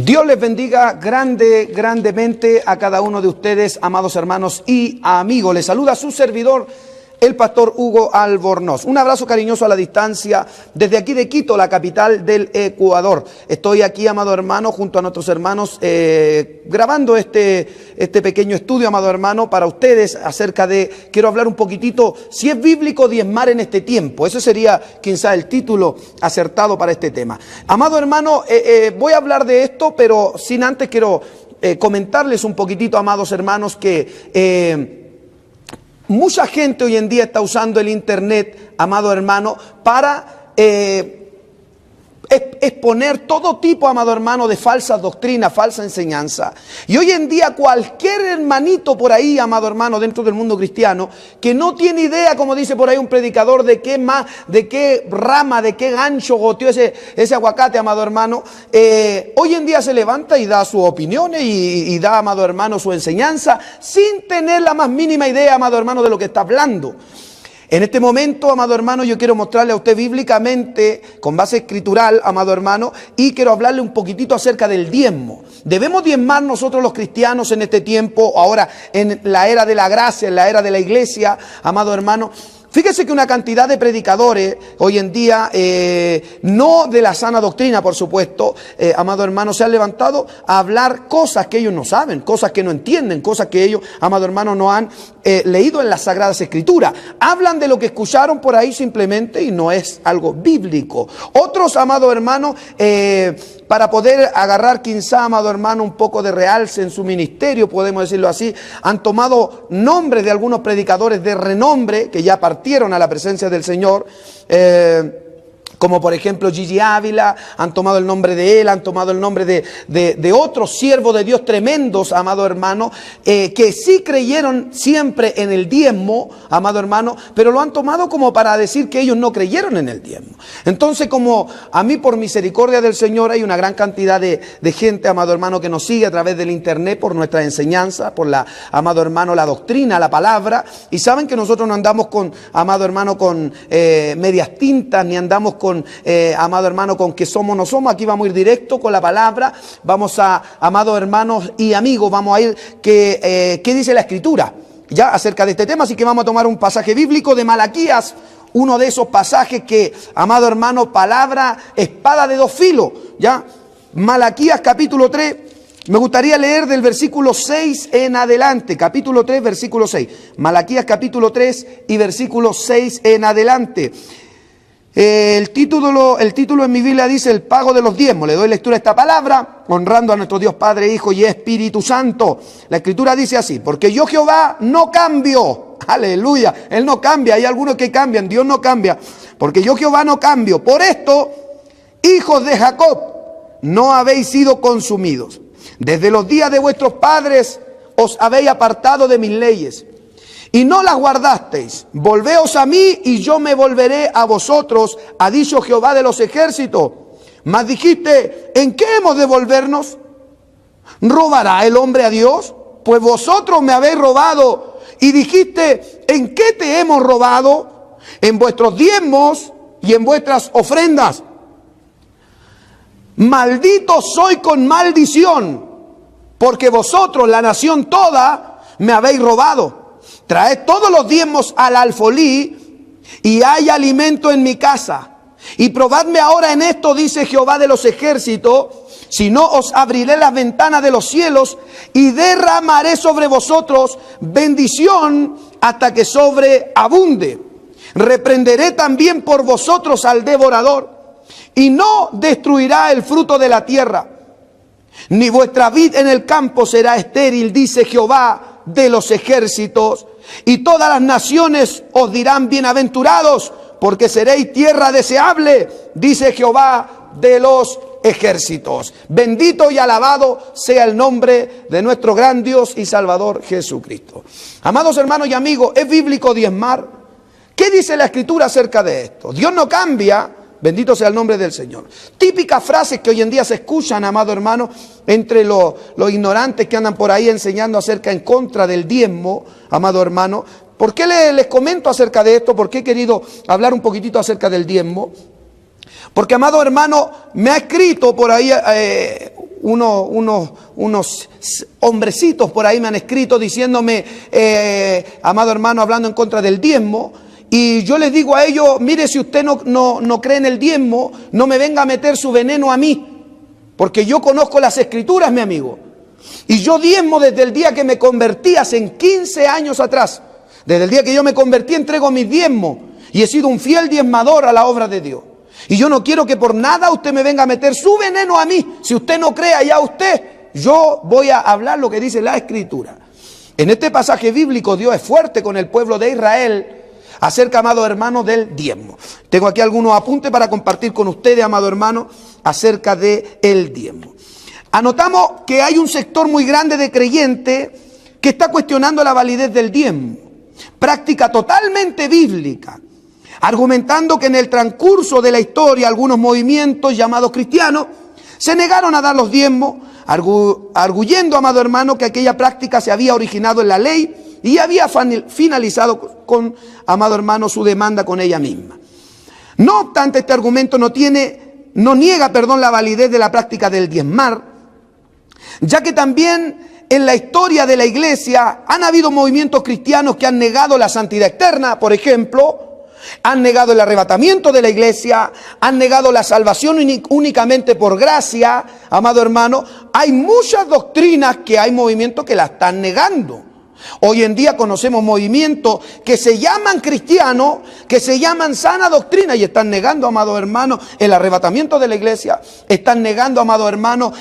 Dios les bendiga grandemente a cada uno de ustedes, amados hermanos y amigos. Les saluda su servidor, el pastor Hugo Albornoz. Un abrazo cariñoso a la distancia desde aquí de Quito, la capital del Ecuador. Estoy aquí, amado hermano, junto a nuestros hermanos, grabando este pequeño estudio, amado hermano, para ustedes acerca de, quiero hablar un poquitito, si es bíblico diezmar en este tiempo. Ese sería quizá el título acertado para este tema. Amado hermano, voy a hablar de esto, pero sin antes quiero comentarles un poquitito, amados hermanos, que mucha gente hoy en día está usando el internet, amado hermano, para exponer todo tipo, amado hermano, de falsas doctrinas, falsa enseñanza. Y hoy en día cualquier hermanito por ahí, amado hermano, dentro del mundo cristiano, que no tiene idea, como dice por ahí un predicador, de qué rama, de qué gancho goteó ese aguacate, amado hermano, hoy en día se levanta y da sus opiniones y da, amado hermano, su enseñanza, sin tener la más mínima idea, amado hermano, de lo que está hablando. En este momento, amado hermano, yo quiero mostrarle a usted bíblicamente, con base escritural, amado hermano, y quiero hablarle un poquitito acerca del diezmo. ¿Debemos diezmar nosotros los cristianos en este tiempo, ahora en la era de la gracia, en la era de la iglesia, amado hermano? Fíjese que una cantidad de predicadores hoy en día, no de la sana doctrina, por supuesto, amado hermano, se han levantado a hablar cosas que ellos no saben, cosas que no entienden, cosas que ellos, amado hermano, no han leído en las Sagradas Escrituras. Hablan de lo que escucharon por ahí simplemente y no es algo bíblico. Otros, amado hermano, para poder agarrar quizá, amado hermano, un poco de realce en su ministerio, podemos decirlo así, han tomado nombres de algunos predicadores de renombre que ya partieron a la presencia del Señor, como por ejemplo Gigi Ávila, han tomado el nombre de él, han tomado el nombre de otros siervos de Dios tremendos, amado hermano, que sí creyeron siempre en el diezmo, amado hermano, pero lo han tomado como para decir que ellos no creyeron en el diezmo. Entonces, como a mí por misericordia del Señor hay una gran cantidad de gente, amado hermano, que nos sigue a través del internet por nuestra enseñanza, por la, amado hermano, la doctrina, la palabra, y saben que nosotros no andamos con, amado hermano, con medias tintas, ni andamos con amado hermano, con que somos no somos. Aquí vamos a ir directo con la palabra. Vamos a, amados hermanos y amigos, vamos a ir qué dice la Escritura ya acerca de este tema. Así que vamos a tomar un pasaje bíblico de Malaquías, uno de esos pasajes que, amado hermano, palabra, espada de dos filos, ya. Malaquías capítulo 3. Me gustaría leer del versículo 6 en adelante, capítulo 3, versículo 6. Malaquías capítulo 3 y versículo 6 en adelante. El título en mi Biblia dice el pago de los diezmos. Le doy lectura a esta palabra, honrando a nuestro Dios Padre, Hijo y Espíritu Santo. La Escritura dice así: porque yo Jehová no cambio. Aleluya, Él no cambia. Hay algunos que cambian, Dios no cambia. Porque yo Jehová no cambio. Por esto, hijos de Jacob, no habéis sido consumidos. Desde los días de vuestros padres os habéis apartado de mis leyes y no las guardasteis. Volveos a mí y yo me volveré a vosotros, ha dicho Jehová de los ejércitos. Mas dijiste: ¿en qué hemos de volvernos? ¿Robará el hombre a Dios? Pues vosotros me habéis robado. Y dijiste: ¿en qué te hemos robado? En vuestros diezmos y en vuestras ofrendas. Maldito soy con maldición, porque vosotros, la nación toda, me habéis robado. Traed todos los diezmos al alfolí, y hay alimento en mi casa. Y probadme ahora en esto, dice Jehová de los ejércitos, si no os abriré las ventanas de los cielos y derramaré sobre vosotros bendición hasta que sobreabunde. Reprenderé también por vosotros al devorador, y no destruirá el fruto de la tierra, ni vuestra vid en el campo será estéril, dice Jehová de los ejércitos. Y todas las naciones os dirán: bienaventurados, porque seréis tierra deseable, dice Jehová de los ejércitos. Bendito y alabado sea el nombre de nuestro gran Dios y Salvador Jesucristo. Amados hermanos y amigos, ¿es bíblico diezmar? ¿Qué dice la Escritura acerca de esto? Dios no cambia. Bendito sea el nombre del Señor. Típicas frases que hoy en día se escuchan, amado hermano, entre los ignorantes que andan por ahí enseñando acerca en contra del diezmo, amado hermano. ¿Por qué les comento acerca de esto? ¿Por qué he querido hablar un poquitito acerca del diezmo? Porque, amado hermano, me ha escrito por ahí unos hombrecitos por ahí me han escrito diciéndome, amado hermano, hablando en contra del diezmo. Y yo les digo a ellos, mire, si usted no cree en el diezmo, no me venga a meter su veneno a mí. Porque yo conozco las escrituras, mi amigo. Y yo diezmo desde el día que me convertí, hace 15 años atrás. Desde el día que yo me convertí, entrego mis diezmos. Y he sido un fiel diezmador a la obra de Dios. Y yo no quiero que por nada usted me venga a meter su veneno a mí. Si usted no cree allá usted, yo voy a hablar lo que dice la Escritura. En este pasaje bíblico Dios es fuerte con el pueblo de Israel acerca, amado hermano, del diezmo. Tengo aquí algunos apuntes para compartir con ustedes, amado hermano, acerca del diezmo. Anotamos que hay un sector muy grande de creyentes que está cuestionando la validez del diezmo. Práctica totalmente bíblica, argumentando que en el transcurso de la historia algunos movimientos llamados cristianos se negaron a dar los diezmos, arguyendo, amado hermano, que aquella práctica se había originado en la ley y había finalizado con, amado hermano, su demanda con ella misma. No obstante, este argumento no niega la validez de la práctica del diezmar, ya que también en la historia de la iglesia han habido movimientos cristianos que han negado la santidad eterna, por ejemplo, han negado el arrebatamiento de la iglesia, han negado la salvación únicamente por gracia, amado hermano. Hay muchas doctrinas que hay movimientos que la están negando. Hoy en día conocemos movimientos que se llaman cristianos, que se llaman sana doctrina y están negando, amado hermano, el arrebatamiento de la iglesia, están negando, amado hermano,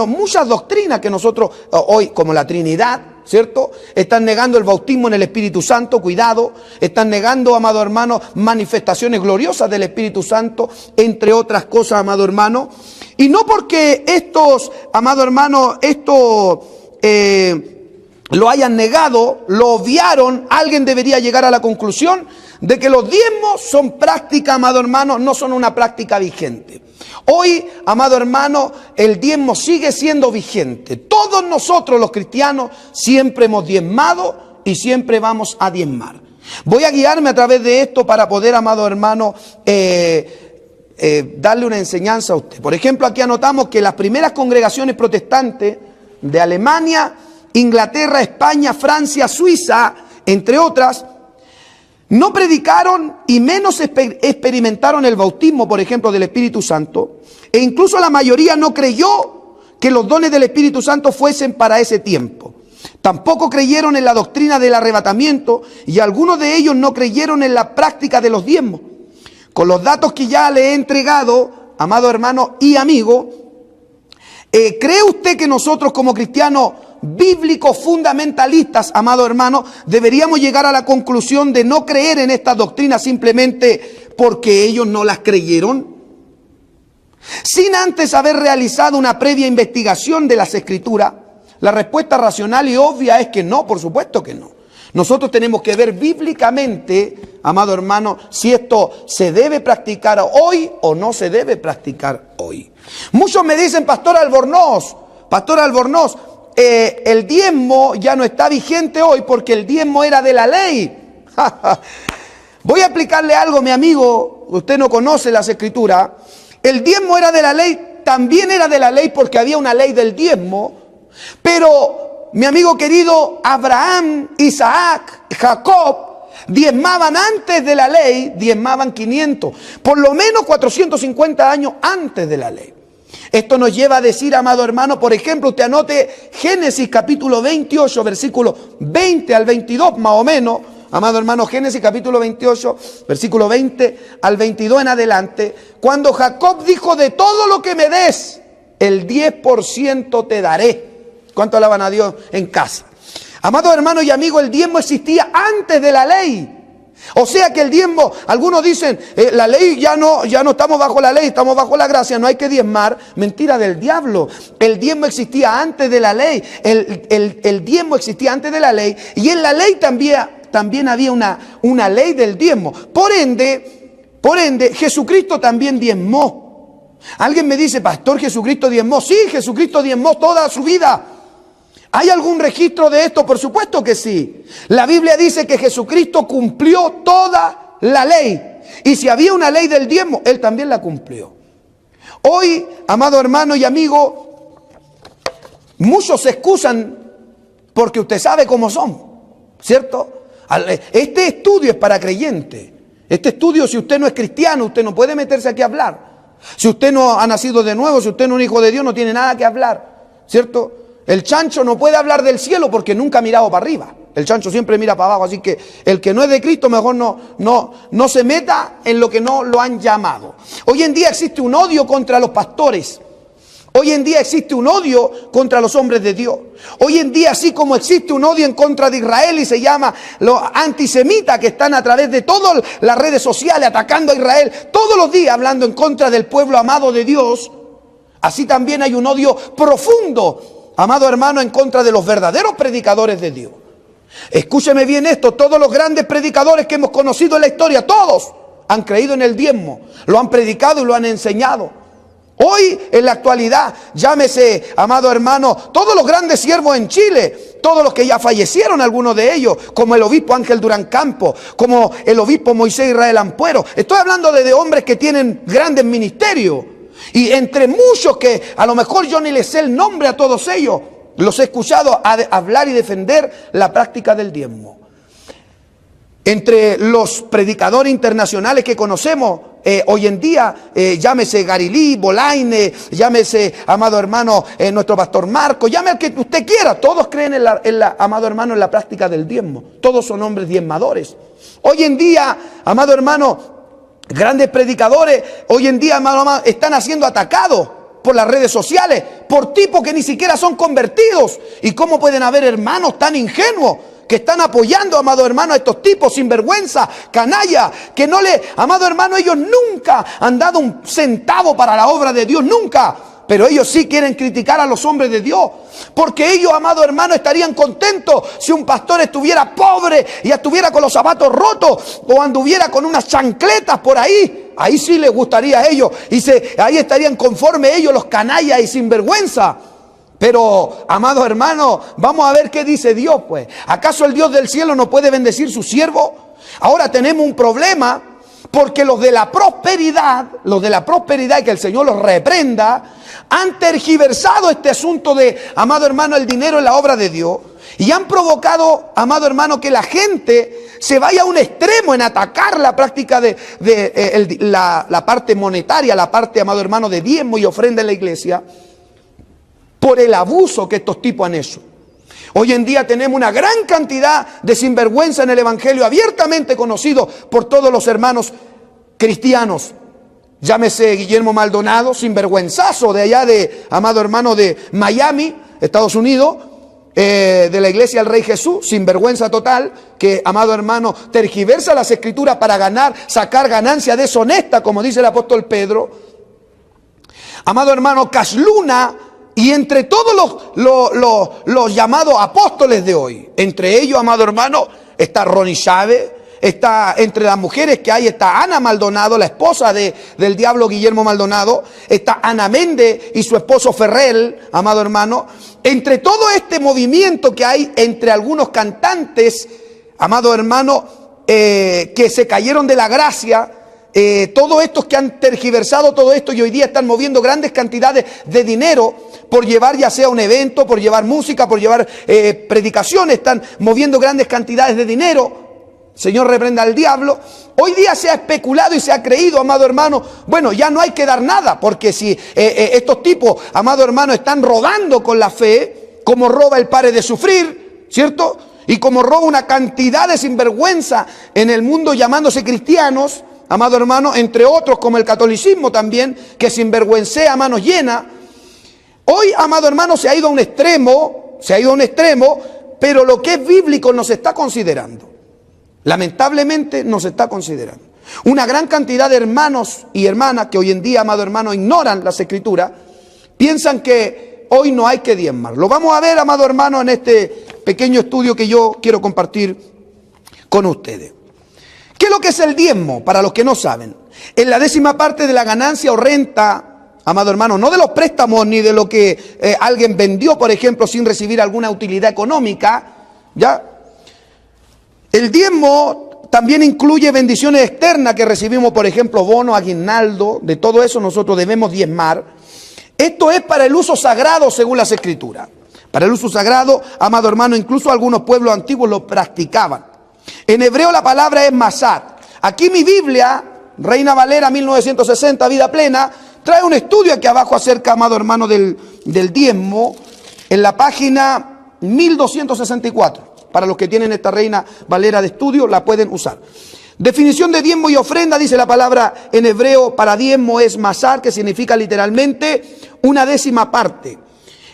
muchas doctrinas que nosotros hoy, como la Trinidad, ¿cierto? Están negando el bautismo en el Espíritu Santo, cuidado. Están negando, amado hermano, manifestaciones gloriosas del Espíritu Santo, entre otras cosas, amado hermano. Y no porque estos, amado hermano, lo hayan negado, lo obviaron, alguien debería llegar a la conclusión de que los diezmos son práctica, amado hermano, no son una práctica vigente. Hoy, amado hermano, el diezmo sigue siendo vigente. Todos nosotros los cristianos siempre hemos diezmado y siempre vamos a diezmar. Voy a guiarme a través de esto para poder, amado hermano, darle una enseñanza a usted. Por ejemplo, aquí anotamos que las primeras congregaciones protestantes de Alemania, Inglaterra, España, Francia, Suiza, entre otras, no predicaron y menos experimentaron el bautismo, por ejemplo, del Espíritu Santo. E incluso la mayoría no creyó que los dones del Espíritu Santo fuesen para ese tiempo. Tampoco creyeron en la doctrina del arrebatamiento y algunos de ellos no creyeron en la práctica de los diezmos. Con los datos que ya le he entregado, amado hermano y amigo, ¿cree usted que nosotros como cristianos bíblicos fundamentalistas, amado hermano, deberíamos llegar a la conclusión de no creer en estas doctrinas simplemente porque ellos no las creyeron? Sin antes haber realizado una previa investigación de las Escrituras, la respuesta racional y obvia es que no, por supuesto que no. Nosotros tenemos que ver bíblicamente, amado hermano, si esto se debe practicar hoy o no se debe practicar hoy. Muchos me dicen, Pastor Albornoz, el diezmo ya no está vigente hoy porque el diezmo era de la ley. Voy a explicarle algo, mi amigo, usted no conoce las Escrituras. El diezmo era de la ley, también era de la ley porque había una ley del diezmo, pero mi amigo querido, Abraham, Isaac, Jacob, diezmaban antes de la ley, diezmaban 500, por lo menos 450 años antes de la ley. Esto nos lleva a decir, amado hermano, por ejemplo, usted anote Génesis capítulo 28, versículo 20 al 22, más o menos. Amado hermano, Génesis capítulo 28, versículo 20 al 22 en adelante. Cuando Jacob dijo, de todo lo que me des, el 10% te daré. ¿Cuánto alaban a Dios en casa? Amado hermano y amigo, el diezmo existía antes de la ley. O sea que el diezmo, algunos dicen, la ley ya no estamos bajo la ley, estamos bajo la gracia, no hay que diezmar. Mentira del diablo. El diezmo existía antes de la ley. El diezmo existía antes de la ley. Y en la ley también había una ley del diezmo. Por ende, Jesucristo también diezmó. Alguien me dice, Pastor, ¿Jesucristo diezmó? Sí, Jesucristo diezmó toda su vida. ¿Hay algún registro de esto? Por supuesto que sí. La Biblia dice que Jesucristo cumplió toda la ley. Y si había una ley del diezmo, Él también la cumplió. Hoy, amado hermano y amigo, muchos se excusan porque usted sabe cómo son, ¿cierto? Este estudio es para creyentes. Este estudio, si usted no es cristiano, usted no puede meterse aquí a hablar. Si usted no ha nacido de nuevo, si usted no es un hijo de Dios, no tiene nada que hablar, ¿cierto? El chancho no puede hablar del cielo porque nunca ha mirado para arriba. El chancho siempre mira para abajo, así que el que no es de Cristo mejor no se meta en lo que no lo han llamado. Hoy en día existe un odio contra los pastores. Hoy en día existe un odio contra los hombres de Dios. Hoy en día, así como existe un odio en contra de Israel y se llama los antisemitas que están a través de todas las redes sociales atacando a Israel, todos los días hablando en contra del pueblo amado de Dios, así también hay un odio profundo, amado hermano, en contra de los verdaderos predicadores de Dios. Escúcheme bien esto, todos los grandes predicadores que hemos conocido en la historia, todos han creído en el diezmo, lo han predicado y lo han enseñado. Hoy, en la actualidad, llámese, amado hermano, todos los grandes siervos en Chile, todos los que ya fallecieron, algunos de ellos, como el obispo Ángel Durán Campos, como el obispo Moisés Israel Ampuero. Estoy hablando de hombres que tienen grandes ministerios. Y entre muchos que a lo mejor yo ni les sé el nombre a todos ellos, los he escuchado hablar y defender la práctica del diezmo. Entre los predicadores internacionales que conocemos hoy en día, llámese Garilí, Bolaine, llámese, amado hermano, nuestro pastor Marco, llame al que usted quiera, todos creen amado hermano, en la práctica del diezmo. Todos son hombres diezmadores. Hoy en día, amado hermano, grandes predicadores, hoy en día, amado, están siendo atacados por las redes sociales, por tipos que ni siquiera son convertidos. ¿Y cómo pueden haber hermanos tan ingenuos que están apoyando, amado hermano, a estos tipos sinvergüenza, canalla, que no le, amado hermano, ellos nunca han dado un centavo para la obra de Dios, nunca? Pero ellos sí quieren criticar a los hombres de Dios, porque ellos, amado hermano, estarían contentos si un pastor estuviera pobre y estuviera con los zapatos rotos o anduviera con unas chancletas por ahí. Ahí sí les gustaría a ellos y ahí estarían conformes ellos, los canallas y sinvergüenza. Pero, amado hermano, vamos a ver qué dice Dios, pues. ¿Acaso el Dios del cielo no puede bendecir su siervo? Ahora tenemos un problema, porque los de la prosperidad, y que el Señor los reprenda, han tergiversado este asunto de, amado hermano, el dinero en la obra de Dios, y han provocado, amado hermano, que la gente se vaya a un extremo en atacar la práctica de la parte monetaria, la parte, amado hermano, de diezmo y ofrenda en la iglesia, por el abuso que estos tipos han hecho. Hoy en día tenemos una gran cantidad de sinvergüenza en el evangelio, abiertamente conocido por todos los hermanos cristianos. Llámese Guillermo Maldonado, sinvergüenzazo de allá de, amado hermano, de Miami, Estados Unidos, de la iglesia del Rey Jesús, sinvergüenza total, que, amado hermano, tergiversa las escrituras para sacar ganancia deshonesta, como dice el apóstol Pedro. Amado hermano, Casluna. Y entre todos los llamados apóstoles de hoy, entre ellos, amado hermano, está Ronnie Chávez, está entre las mujeres que hay, está Ana Maldonado, la esposa del diablo Guillermo Maldonado, está Ana Méndez y su esposo Ferrell, amado hermano. Entre todo este movimiento que hay entre algunos cantantes, amado hermano, que se cayeron de la gracia, todos estos que han tergiversado todo esto y hoy día están moviendo grandes cantidades de dinero por llevar ya sea un evento, por llevar música, por llevar predicaciones, están moviendo grandes cantidades de dinero. Señor, reprenda al diablo. Hoy día se ha especulado y se ha creído, amado hermano, bueno, ya no hay que dar nada, porque si estos tipos, amado hermano, están robando con la fe, como roba el pare de sufrir, ¿cierto? Y como roba una cantidad de sinvergüenza en el mundo llamándose cristianos, amado hermano, entre otros como el catolicismo también, que sinvergüencea a manos llenas. Hoy, amado hermano, se ha ido a un extremo, pero lo que es bíblico no se está considerando. Lamentablemente no se está considerando. Una gran cantidad de hermanos y hermanas que hoy en día, amado hermano, ignoran las escrituras, piensan que hoy no hay que diezmar. Lo vamos a ver, amado hermano, en este pequeño estudio que yo quiero compartir con ustedes. ¿Qué es lo que es el diezmo? Para los que no saben, es la 10ª parte de la ganancia o renta, amado hermano, no de los préstamos ni de lo que alguien vendió, por ejemplo, sin recibir alguna utilidad económica, ¿ya? El diezmo también incluye bendiciones externas que recibimos, por ejemplo, bono, aguinaldo. De todo eso nosotros debemos diezmar. Esto es para el uso sagrado según las Escrituras. Para el uso sagrado, amado hermano, incluso algunos pueblos antiguos lo practicaban. En hebreo la palabra es masat. Aquí mi Biblia, Reina Valera 1960, Vida Plena, trae un estudio aquí abajo acerca, amado hermano, del diezmo, en la página 1264. Para los que tienen esta Reina Valera de estudio, la pueden usar. Definición de diezmo y ofrenda, dice la palabra en hebreo para diezmo es masar, que significa literalmente una décima parte.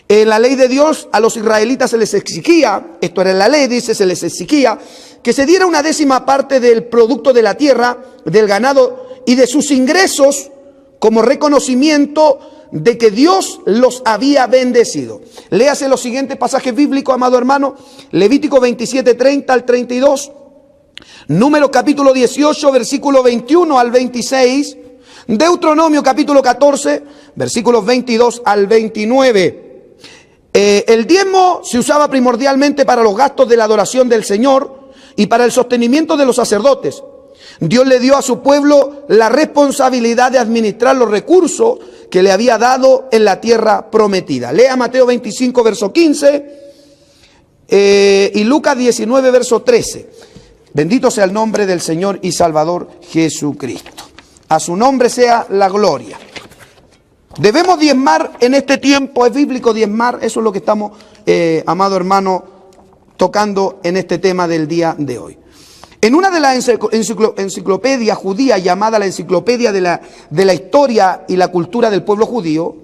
En la ley de Dios a los israelitas se les exigía, esto era en la ley, dice, se les exigía que se diera una décima parte del producto de la tierra, del ganado y de sus ingresos como reconocimiento de que Dios los había bendecido. Léase los siguientes pasajes bíblicos, amado hermano. Levítico 27, 30 al 32. Número capítulo 18, versículo 21 al 26. Deuteronomio capítulo 14, versículos 22 al 29. El diezmo se usaba primordialmente para los gastos de la adoración del Señor y para el sostenimiento de los sacerdotes. Dios le dio a su pueblo la responsabilidad de administrar los recursos que le había dado en la tierra prometida. Lea Mateo 25, verso 15 y Lucas 19, verso 13. Bendito sea el nombre del Señor y Salvador Jesucristo. A su nombre sea la gloria. Debemos diezmar en este tiempo, es bíblico diezmar, eso es lo que estamos, amado hermano, tocando en este tema del día de hoy. En una de las enciclopedias judías llamada la Enciclopedia de la Historia y la Cultura del Pueblo Judío,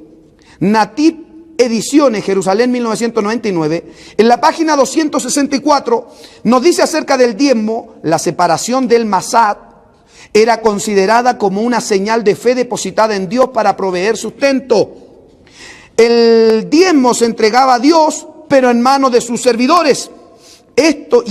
Nativ Ediciones, Jerusalén 1999, en la página 264 nos dice acerca del diezmo: la separación del masat era considerada como una señal de fe depositada en Dios para proveer sustento. El diezmo se entregaba a Dios, pero en manos de sus servidores. Esto,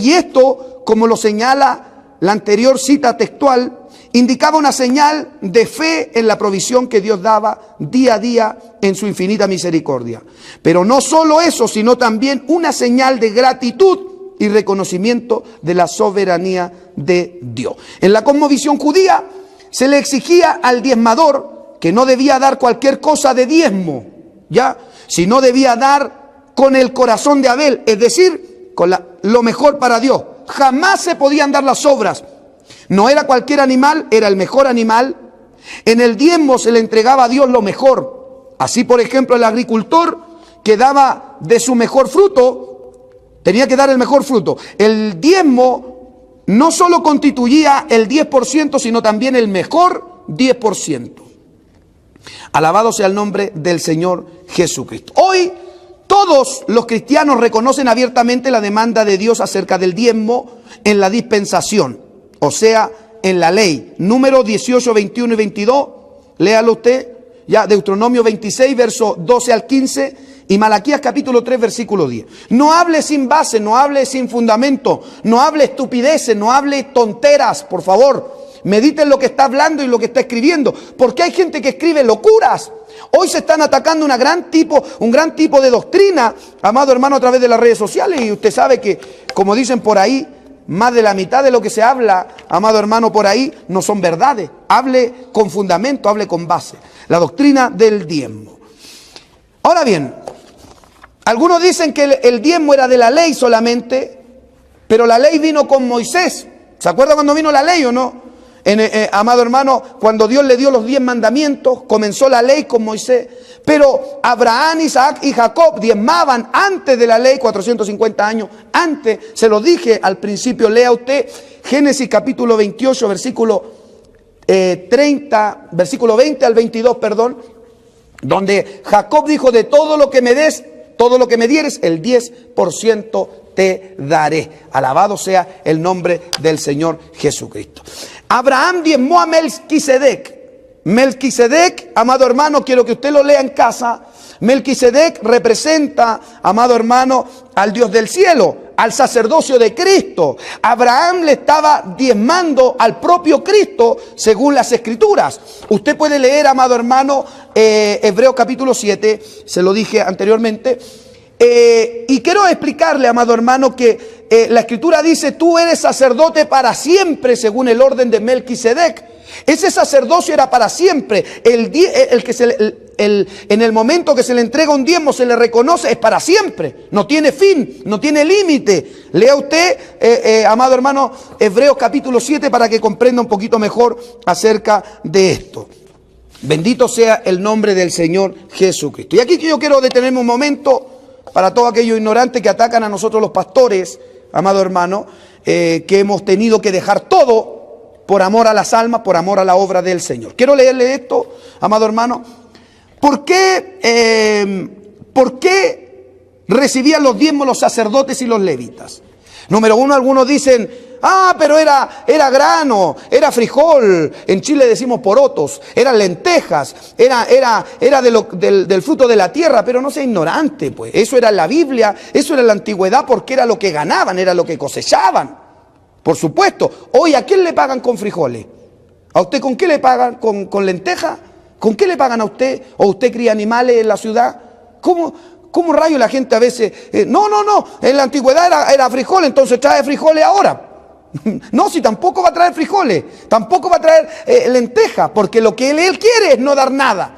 como lo señala la anterior cita textual, indicaba una señal de fe en la provisión que Dios daba día a día en su infinita misericordia. Pero no solo eso, sino también una señal de gratitud y reconocimiento de la soberanía de Dios. En la cosmovisión judía se le exigía al diezmador que no debía dar cualquier cosa de diezmo, ¿ya? Sino debía dar con el corazón de Abel, es decir, con lo mejor para Dios. Jamás se podían dar las sobras. No era cualquier animal, era el mejor animal. En el diezmo se le entregaba a Dios lo mejor. Así, por ejemplo, el agricultor que daba de su mejor fruto, tenía que dar el mejor fruto. El diezmo no solo constituía el 10%, sino también el mejor 10%. Alabado sea el nombre del Señor Jesucristo. Hoy todos los cristianos reconocen abiertamente la demanda de Dios acerca del diezmo en la dispensación, o sea, en la ley. Número 18, 21 y 22, léalo usted, ya Deuteronomio 26, verso 12 al 15, y Malaquías capítulo 3, versículo 10. No hable sin base, no hable sin fundamento, no hable estupideces, no hable tonteras, por favor. Mediten lo que está hablando y lo que está escribiendo, porque hay gente que escribe locuras. Hoy se están atacando un gran tipo de doctrina, amado hermano, a través de las redes sociales, y usted sabe que, como dicen por ahí, más de la mitad de lo que se habla, amado hermano, por ahí no son verdades. Hable con fundamento, hable con base. La doctrina del diezmo. Ahora bien, algunos dicen que el diezmo era de la ley solamente, pero la ley vino con Moisés. ¿Se acuerda cuando vino la ley o no? Amado hermano, cuando Dios le dio los 10 mandamientos, comenzó la ley con Moisés. Pero Abraham, Isaac y Jacob diezmaban antes de la ley, 450 años antes. Se lo dije al principio, lea usted Génesis capítulo 28, versículo 20 al 22, perdón, donde Jacob dijo: de todo lo que me des, todo lo que me dieres, el 10% te daré. Alabado sea el nombre del Señor Jesucristo. Abraham diezmó a Melquisedec. Melquisedec, amado hermano, quiero que usted lo lea en casa. Melquisedec representa, amado hermano, al Dios del cielo, al sacerdocio de Cristo. Abraham le estaba diezmando al propio Cristo según las Escrituras. Usted puede leer, amado hermano, Hebreos capítulo 7, se lo dije anteriormente, Y quiero explicarle, amado hermano, que la Escritura dice, tú eres sacerdote para siempre, según el orden de Melquisedec. Ese sacerdocio era para siempre. En el momento que se le entrega un diezmo, se le reconoce, es para siempre. No tiene fin, no tiene límite. Lea usted, amado hermano, Hebreos capítulo 7 para que comprenda un poquito mejor acerca de esto. Bendito sea el nombre del Señor Jesucristo. Y aquí yo quiero detenerme un momento para todos aquellos ignorantes que atacan a nosotros los pastores, amado hermano, que hemos tenido que dejar todo por amor a las almas, por amor a la obra del Señor. Quiero leerle esto, amado hermano. ¿Por qué recibían los diezmos los sacerdotes y los levitas? Número uno, algunos dicen, pero era grano, era frijol, en Chile decimos porotos, eran lentejas, era del fruto de la tierra, pero no sea ignorante, pues. Eso era en la Biblia, eso era en la antigüedad, porque era lo que ganaban, era lo que cosechaban. Por supuesto. Hoy, ¿a quién le pagan con frijoles? ¿A usted con qué le pagan? ¿Con lentejas? ¿Con qué le pagan a usted? ¿O usted cría animales en la ciudad? ¿Cómo rayo la gente a veces? No, en la antigüedad era frijol, entonces trae frijoles ahora. No, si tampoco va a traer frijoles, tampoco va a traer lentejas, porque lo que él quiere es no dar nada.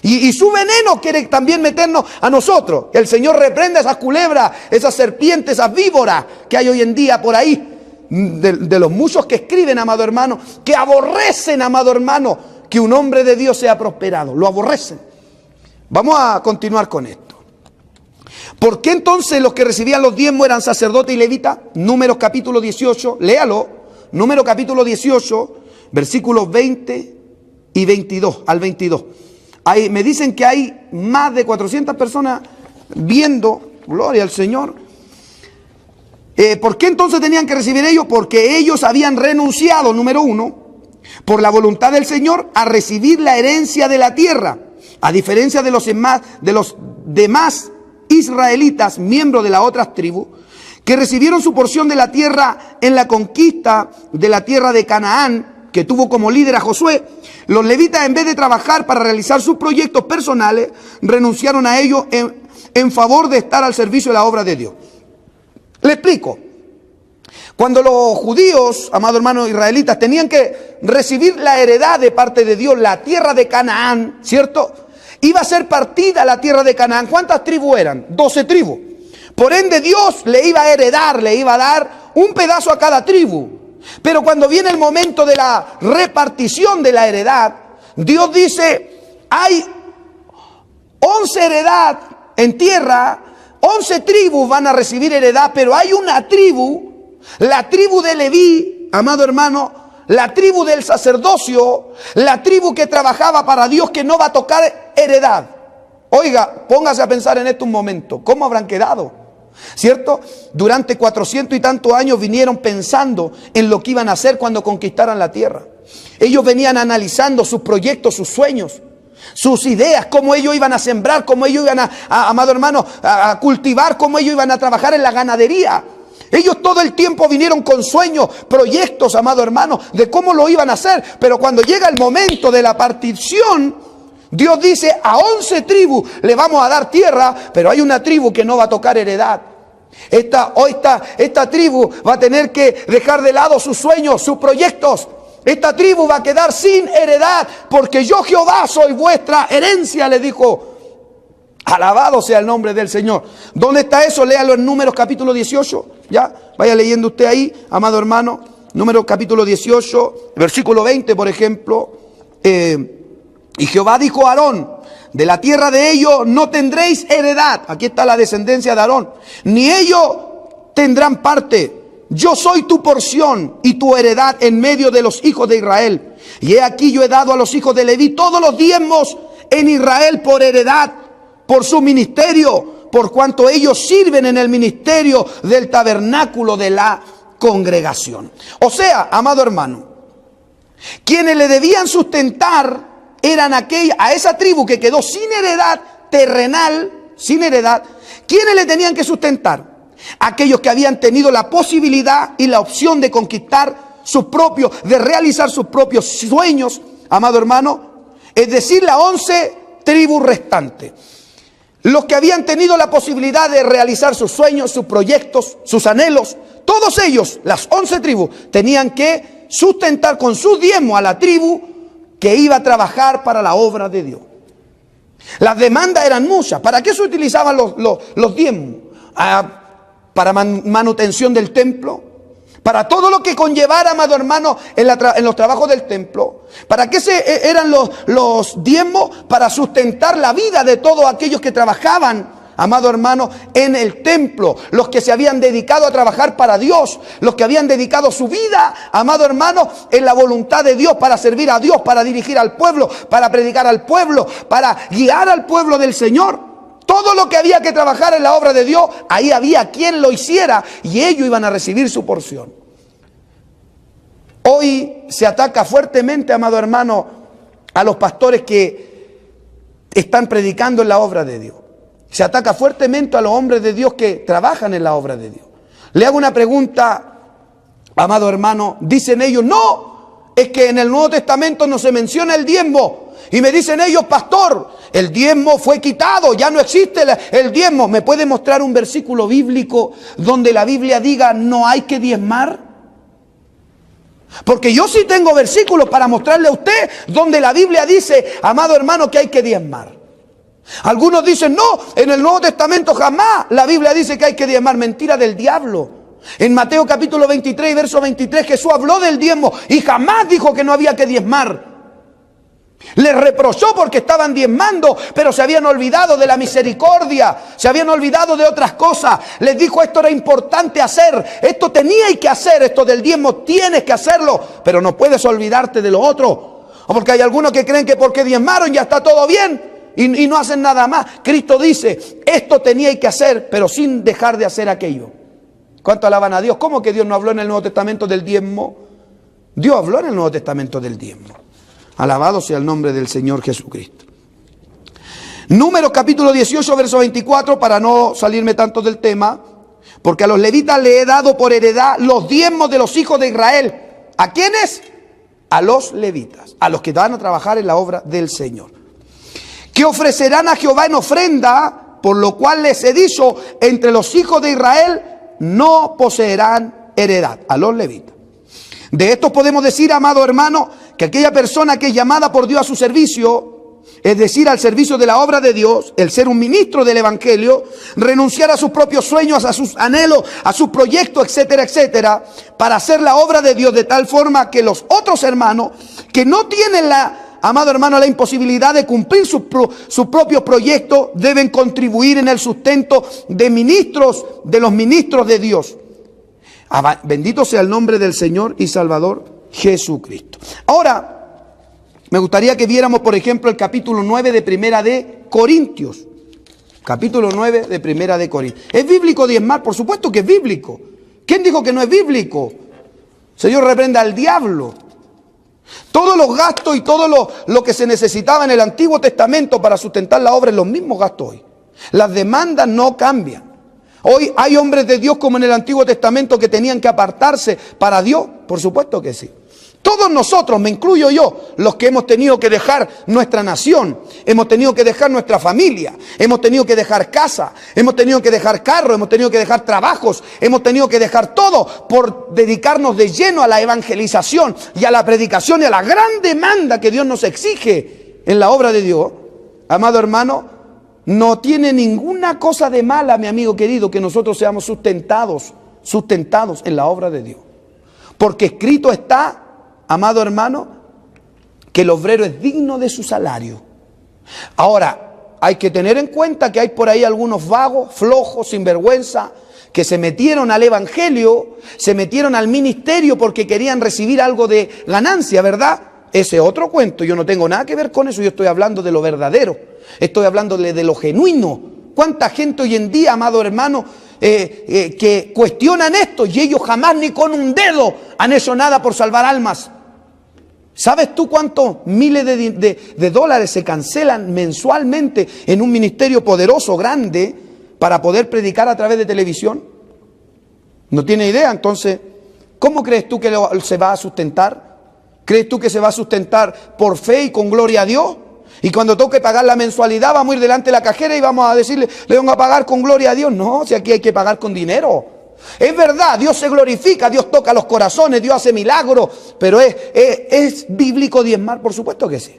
Y su veneno quiere también meternos a nosotros. El Señor reprenda esas culebras, esas serpientes, esas víboras que hay hoy en día por ahí. De los muchos que escriben, amado hermano, que aborrecen, amado hermano, que un hombre de Dios sea prosperado. Lo aborrecen. Vamos a continuar con esto. ¿Por qué entonces los que recibían los diezmos eran sacerdotes y levitas? Números capítulo 18, léalo. Números capítulo 18, versículos 20 y 22, al 22. Me dicen que hay más de 400 personas viendo, gloria al Señor. ¿Por qué entonces tenían que recibir ellos? Porque ellos habían renunciado, número uno, por la voluntad del Señor, a recibir la herencia de la tierra, a diferencia de los demás israelitas, miembros de las otras tribus, que recibieron su porción de la tierra en la conquista de la tierra de Canaán, que tuvo como líder a Josué. Los levitas, en vez de trabajar para realizar sus proyectos personales, renunciaron a ellos en favor de estar al servicio de la obra de Dios. Le explico. Cuando los judíos, amados hermanos israelitas, tenían que recibir la heredad de parte de Dios, la tierra de Canaán, ¿cierto? Iba a ser partida la tierra de Canaán. ¿Cuántas tribus eran? 12 tribus. Por ende, Dios le iba a heredar, le iba a dar un pedazo a cada tribu. Pero cuando viene el momento de la repartición de la heredad, Dios dice, hay 11 heredad en tierra, 11 tribus van a recibir heredad, pero hay una tribu, la tribu de Leví, amado hermano, la tribu del sacerdocio, la tribu que trabajaba para Dios, que no va a tocar heredad. Oiga, póngase a pensar en esto un momento, ¿cómo habrán quedado? ¿Cierto? Durante 400 y tantos años vinieron pensando en lo que iban a hacer cuando conquistaran la tierra. Ellos venían analizando sus proyectos, sus sueños, sus ideas, cómo ellos iban a sembrar, cómo ellos iban amado hermano, a cultivar, cómo ellos iban a trabajar en la ganadería. Ellos todo el tiempo vinieron con sueños, proyectos, amado hermano, de cómo lo iban a hacer. Pero cuando llega el momento de la partición, Dios dice, a 11 tribus le vamos a dar tierra, pero hay una tribu que no va a tocar heredad. Esta tribu va a tener que dejar de lado sus sueños, sus proyectos. Esta tribu va a quedar sin heredad, porque yo Jehová soy vuestra herencia, le dijo. Alabado sea el nombre del Señor. ¿Dónde está eso? Léalo en Números capítulo 18. Ya, vaya leyendo usted ahí, amado hermano. Números capítulo 18, versículo 20, por ejemplo. Y Jehová dijo a Aarón, de la tierra de ellos no tendréis heredad. Aquí está la descendencia de Aarón. Ni ellos tendrán parte. Yo soy tu porción y tu heredad en medio de los hijos de Israel. Y he aquí yo he dado a los hijos de Leví todos los diezmos en Israel por heredad, por su ministerio, por cuanto ellos sirven en el ministerio del tabernáculo de la congregación. O sea, amado hermano, quienes le debían sustentar eran a esa tribu que quedó sin heredad terrenal, sin heredad. ¿Quiénes le tenían que sustentar? Aquellos que habían tenido la posibilidad y la opción de conquistar de realizar sus propios sueños, amado hermano, es decir, las 11 tribus restantes. los que habían tenido la posibilidad de realizar sus sueños, sus proyectos, sus anhelos, todos ellos, las 11 tribus, tenían que sustentar con su diezmo a la tribu que iba a trabajar para la obra de Dios. Las demandas eran muchas. ¿Para qué se utilizaban los diezmos? Para manutención del templo, para todo lo que conllevara, amado hermano, en los trabajos del templo. ¿Para qué eran los diezmos? Para sustentar la vida de todos aquellos que trabajaban, amado hermano, en el templo. Los que se habían dedicado a trabajar para Dios. Los que habían dedicado su vida, amado hermano, en la voluntad de Dios, para servir a Dios, para dirigir al pueblo, para predicar al pueblo, para guiar al pueblo del Señor. Todo lo que había que trabajar en la obra de Dios, ahí había quien lo hiciera y ellos iban a recibir su porción. Hoy se ataca fuertemente, amado hermano, a los pastores que están predicando en la obra de Dios. Se ataca fuertemente a los hombres de Dios que trabajan en la obra de Dios. Le hago una pregunta, amado hermano. Dicen ellos, no, es que en el Nuevo Testamento no se menciona el diezmo. Y me dicen ellos, pastor, el diezmo fue quitado, ya no existe el diezmo. ¿Me puede mostrar un versículo bíblico donde la Biblia diga no hay que diezmar? Porque yo sí tengo versículos para mostrarle a usted donde la Biblia dice, amado hermano, que hay que diezmar. Algunos dicen, no, en el Nuevo Testamento jamás la Biblia dice que hay que diezmar. Mentira del diablo. En Mateo capítulo 23 y verso 23 Jesús habló del diezmo y jamás dijo que no había que diezmar. Les reprochó porque estaban diezmando, pero se habían olvidado de la misericordia, se habían olvidado de otras cosas. Les dijo, esto era importante hacer, esto teníais que hacer, esto del diezmo tienes que hacerlo, pero no puedes olvidarte de lo otro. O porque hay algunos que creen que porque diezmaron ya está todo bien y no hacen nada más. Cristo dice, esto teníais que hacer, pero sin dejar de hacer aquello. ¿Cuánto alaban a Dios? ¿Cómo que Dios no habló en el Nuevo Testamento del diezmo? Dios habló en el Nuevo Testamento del diezmo. Alabado sea el nombre del Señor Jesucristo. Números capítulo 18, verso 24, para no salirme tanto del tema. Porque a los levitas le he dado por heredad los diezmos de los hijos de Israel. ¿A quiénes? A los levitas, a los que van a trabajar en la obra del Señor. Que ofrecerán a Jehová en ofrenda, por lo cual les he dicho, entre los hijos de Israel no poseerán heredad. A los levitas. De esto podemos decir, amado hermano, que aquella persona que es llamada por Dios a su servicio, es decir, al servicio de la obra de Dios, el ser un ministro del Evangelio, renunciar a sus propios sueños, a sus anhelos, a sus proyectos, etcétera, etcétera, para hacer la obra de Dios de tal forma que los otros hermanos que no tienen amado hermano, la imposibilidad de cumplir sus propios proyectos, deben contribuir en el sustento de ministros, de los ministros de Dios. Bendito sea el nombre del Señor y Salvador Jesucristo. Ahora, me gustaría que viéramos, por ejemplo, el capítulo 9 de Primera de Corintios. Capítulo 9 de Primera de Corintios. ¿Es bíblico diezmar? Por supuesto que es bíblico. ¿Quién dijo que no es bíblico? Señor, reprenda al diablo. Todos los gastos y todo lo que se necesitaba en el Antiguo Testamento para sustentar la obra es los mismos gastos hoy. Las demandas no cambian. Hoy hay hombres de Dios como en el Antiguo Testamento que tenían que apartarse para Dios. Por supuesto que sí. Todos nosotros, me incluyo yo, los que hemos tenido que dejar nuestra nación, hemos tenido que dejar nuestra familia, hemos tenido que dejar casa, hemos tenido que dejar carro, hemos tenido que dejar trabajos, hemos tenido que dejar todo por dedicarnos de lleno a la evangelización y a la predicación y a la gran demanda que Dios nos exige en la obra de Dios. Amado hermano, no tiene ninguna cosa de mala, mi amigo querido, que nosotros seamos sustentados en la obra de Dios. Porque escrito está, amado hermano, que el obrero es digno de su salario. Ahora, hay que tener en cuenta que hay por ahí algunos vagos, flojos, sinvergüenza, que se metieron al evangelio, se metieron al ministerio porque querían recibir algo de ganancia, ¿verdad? Ese es otro cuento, yo no tengo nada que ver con eso, yo estoy hablando de lo verdadero, estoy hablándole de lo genuino. ¿Cuánta gente hoy en día, amado hermano, que cuestionan esto y ellos jamás ni con un dedo han hecho nada por salvar almas? ¿Sabes tú cuántos miles de dólares se cancelan mensualmente en un ministerio poderoso, grande, para poder predicar a través de televisión? ¿No tiene idea? Entonces, ¿cómo crees tú que se va a sustentar? ¿Crees tú que se va a sustentar por fe y con gloria a Dios? Y cuando toque pagar la mensualidad, vamos a ir delante de la cajera y vamos a decirle, le vengo a pagar con gloria a Dios. No, si aquí hay que pagar con dinero. Es verdad, Dios se glorifica, Dios toca los corazones, Dios hace milagros, pero ¿es bíblico diezmar? Por supuesto que sí.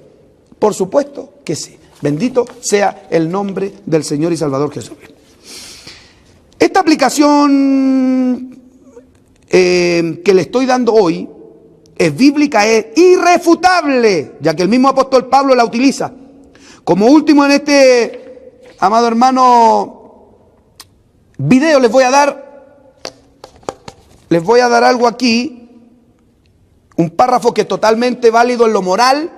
Por supuesto que sí. Bendito sea el nombre del Señor y Salvador Jesucristo. Esta aplicación que le estoy dando hoy es bíblica, es irrefutable, ya que el mismo apóstol Pablo la utiliza. Como último en este, amado hermano, video les voy a dar algo aquí, un párrafo que es totalmente válido en lo moral.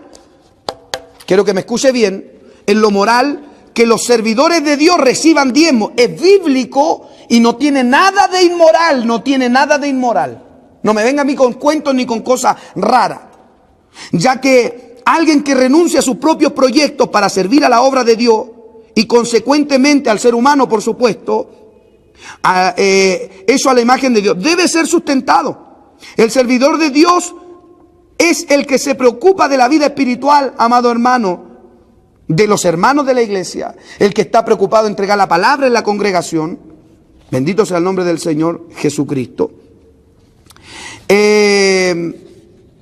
Quiero que me escuche bien. En lo moral, que los servidores de Dios reciban diezmo es bíblico y no tiene nada de inmoral, no tiene nada de inmoral. No me venga a mí con cuentos ni con cosas raras. Ya que alguien que renuncia a sus propios proyectos para servir a la obra de Dios y consecuentemente al ser humano, por supuesto, eso a la imagen de Dios, debe ser sustentado. El servidor de Dios es el que se preocupa de la vida espiritual, amado hermano, de los hermanos de la iglesia, el que está preocupado de entregar la palabra en la congregación. Bendito sea el nombre del Señor Jesucristo.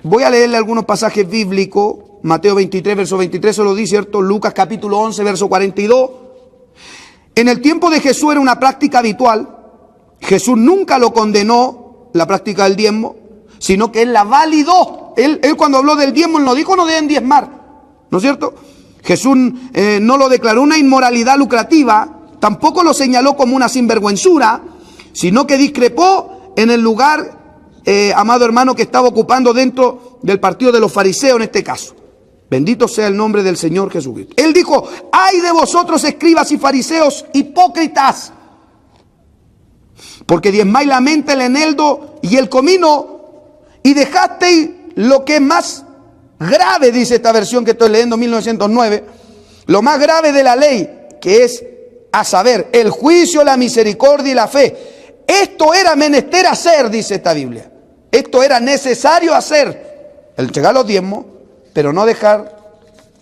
Voy a leerle algunos pasajes bíblicos. Mateo 23, verso 23 se lo di, ¿cierto? Lucas capítulo 11, verso 42. En el tiempo de Jesús era una práctica habitual. Jesús nunca lo condenó, la práctica del diezmo, sino que él la validó. Él cuando habló del diezmo, él no dijo no deben diezmar, ¿no es cierto? Jesús no lo declaró una inmoralidad lucrativa, tampoco lo señaló como una sinvergüenzura, sino que discrepó en el lugar, amado hermano, que estaba ocupando dentro del partido de los fariseos en este caso. Bendito sea el nombre del Señor Jesucristo. Él dijo, ay de vosotros escribas y fariseos hipócritas, porque diezmáis la menta, el eneldo y el comino, y dejasteis lo que es más grave, dice esta versión que estoy leyendo, 1909, lo más grave de la ley, que es, a saber, el juicio, la misericordia y la fe. Esto era menester hacer, dice esta Biblia. Esto era necesario hacer, el entregar los diezmos, pero no dejar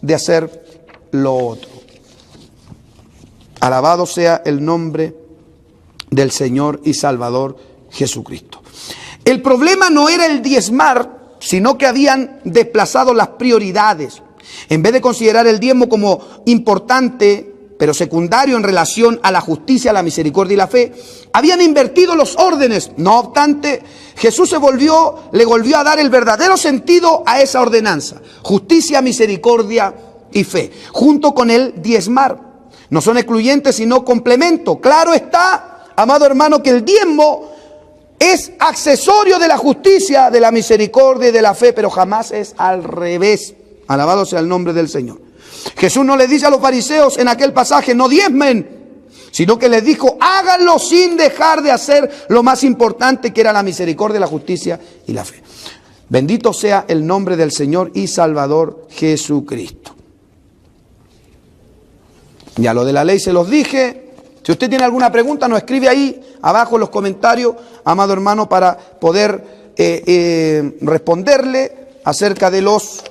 de hacer lo otro. Alabado sea el nombre del Señor y Salvador Jesucristo. El problema no era el diezmar, sino que habían desplazado las prioridades. En vez de considerar el diezmo como importante, pero secundario en relación a la justicia, la misericordia y la fe, habían invertido los órdenes. No obstante, Jesús le volvió a dar el verdadero sentido a esa ordenanza: justicia, misericordia y fe, junto con el diezmar. No son excluyentes, sino complemento. Claro está, amado hermano, que el diezmo es accesorio de la justicia, de la misericordia y de la fe, pero jamás es al revés. Alabado sea el nombre del Señor. Jesús no le dice a los fariseos en aquel pasaje, no diezmen, sino que les dijo, háganlo sin dejar de hacer lo más importante, que era la misericordia, la justicia y la fe. Bendito sea el nombre del Señor y Salvador Jesucristo. Ya lo de la ley se los dije. Si usted tiene alguna pregunta, nos escribe ahí abajo en los comentarios, amado hermano, para poder responderle acerca de los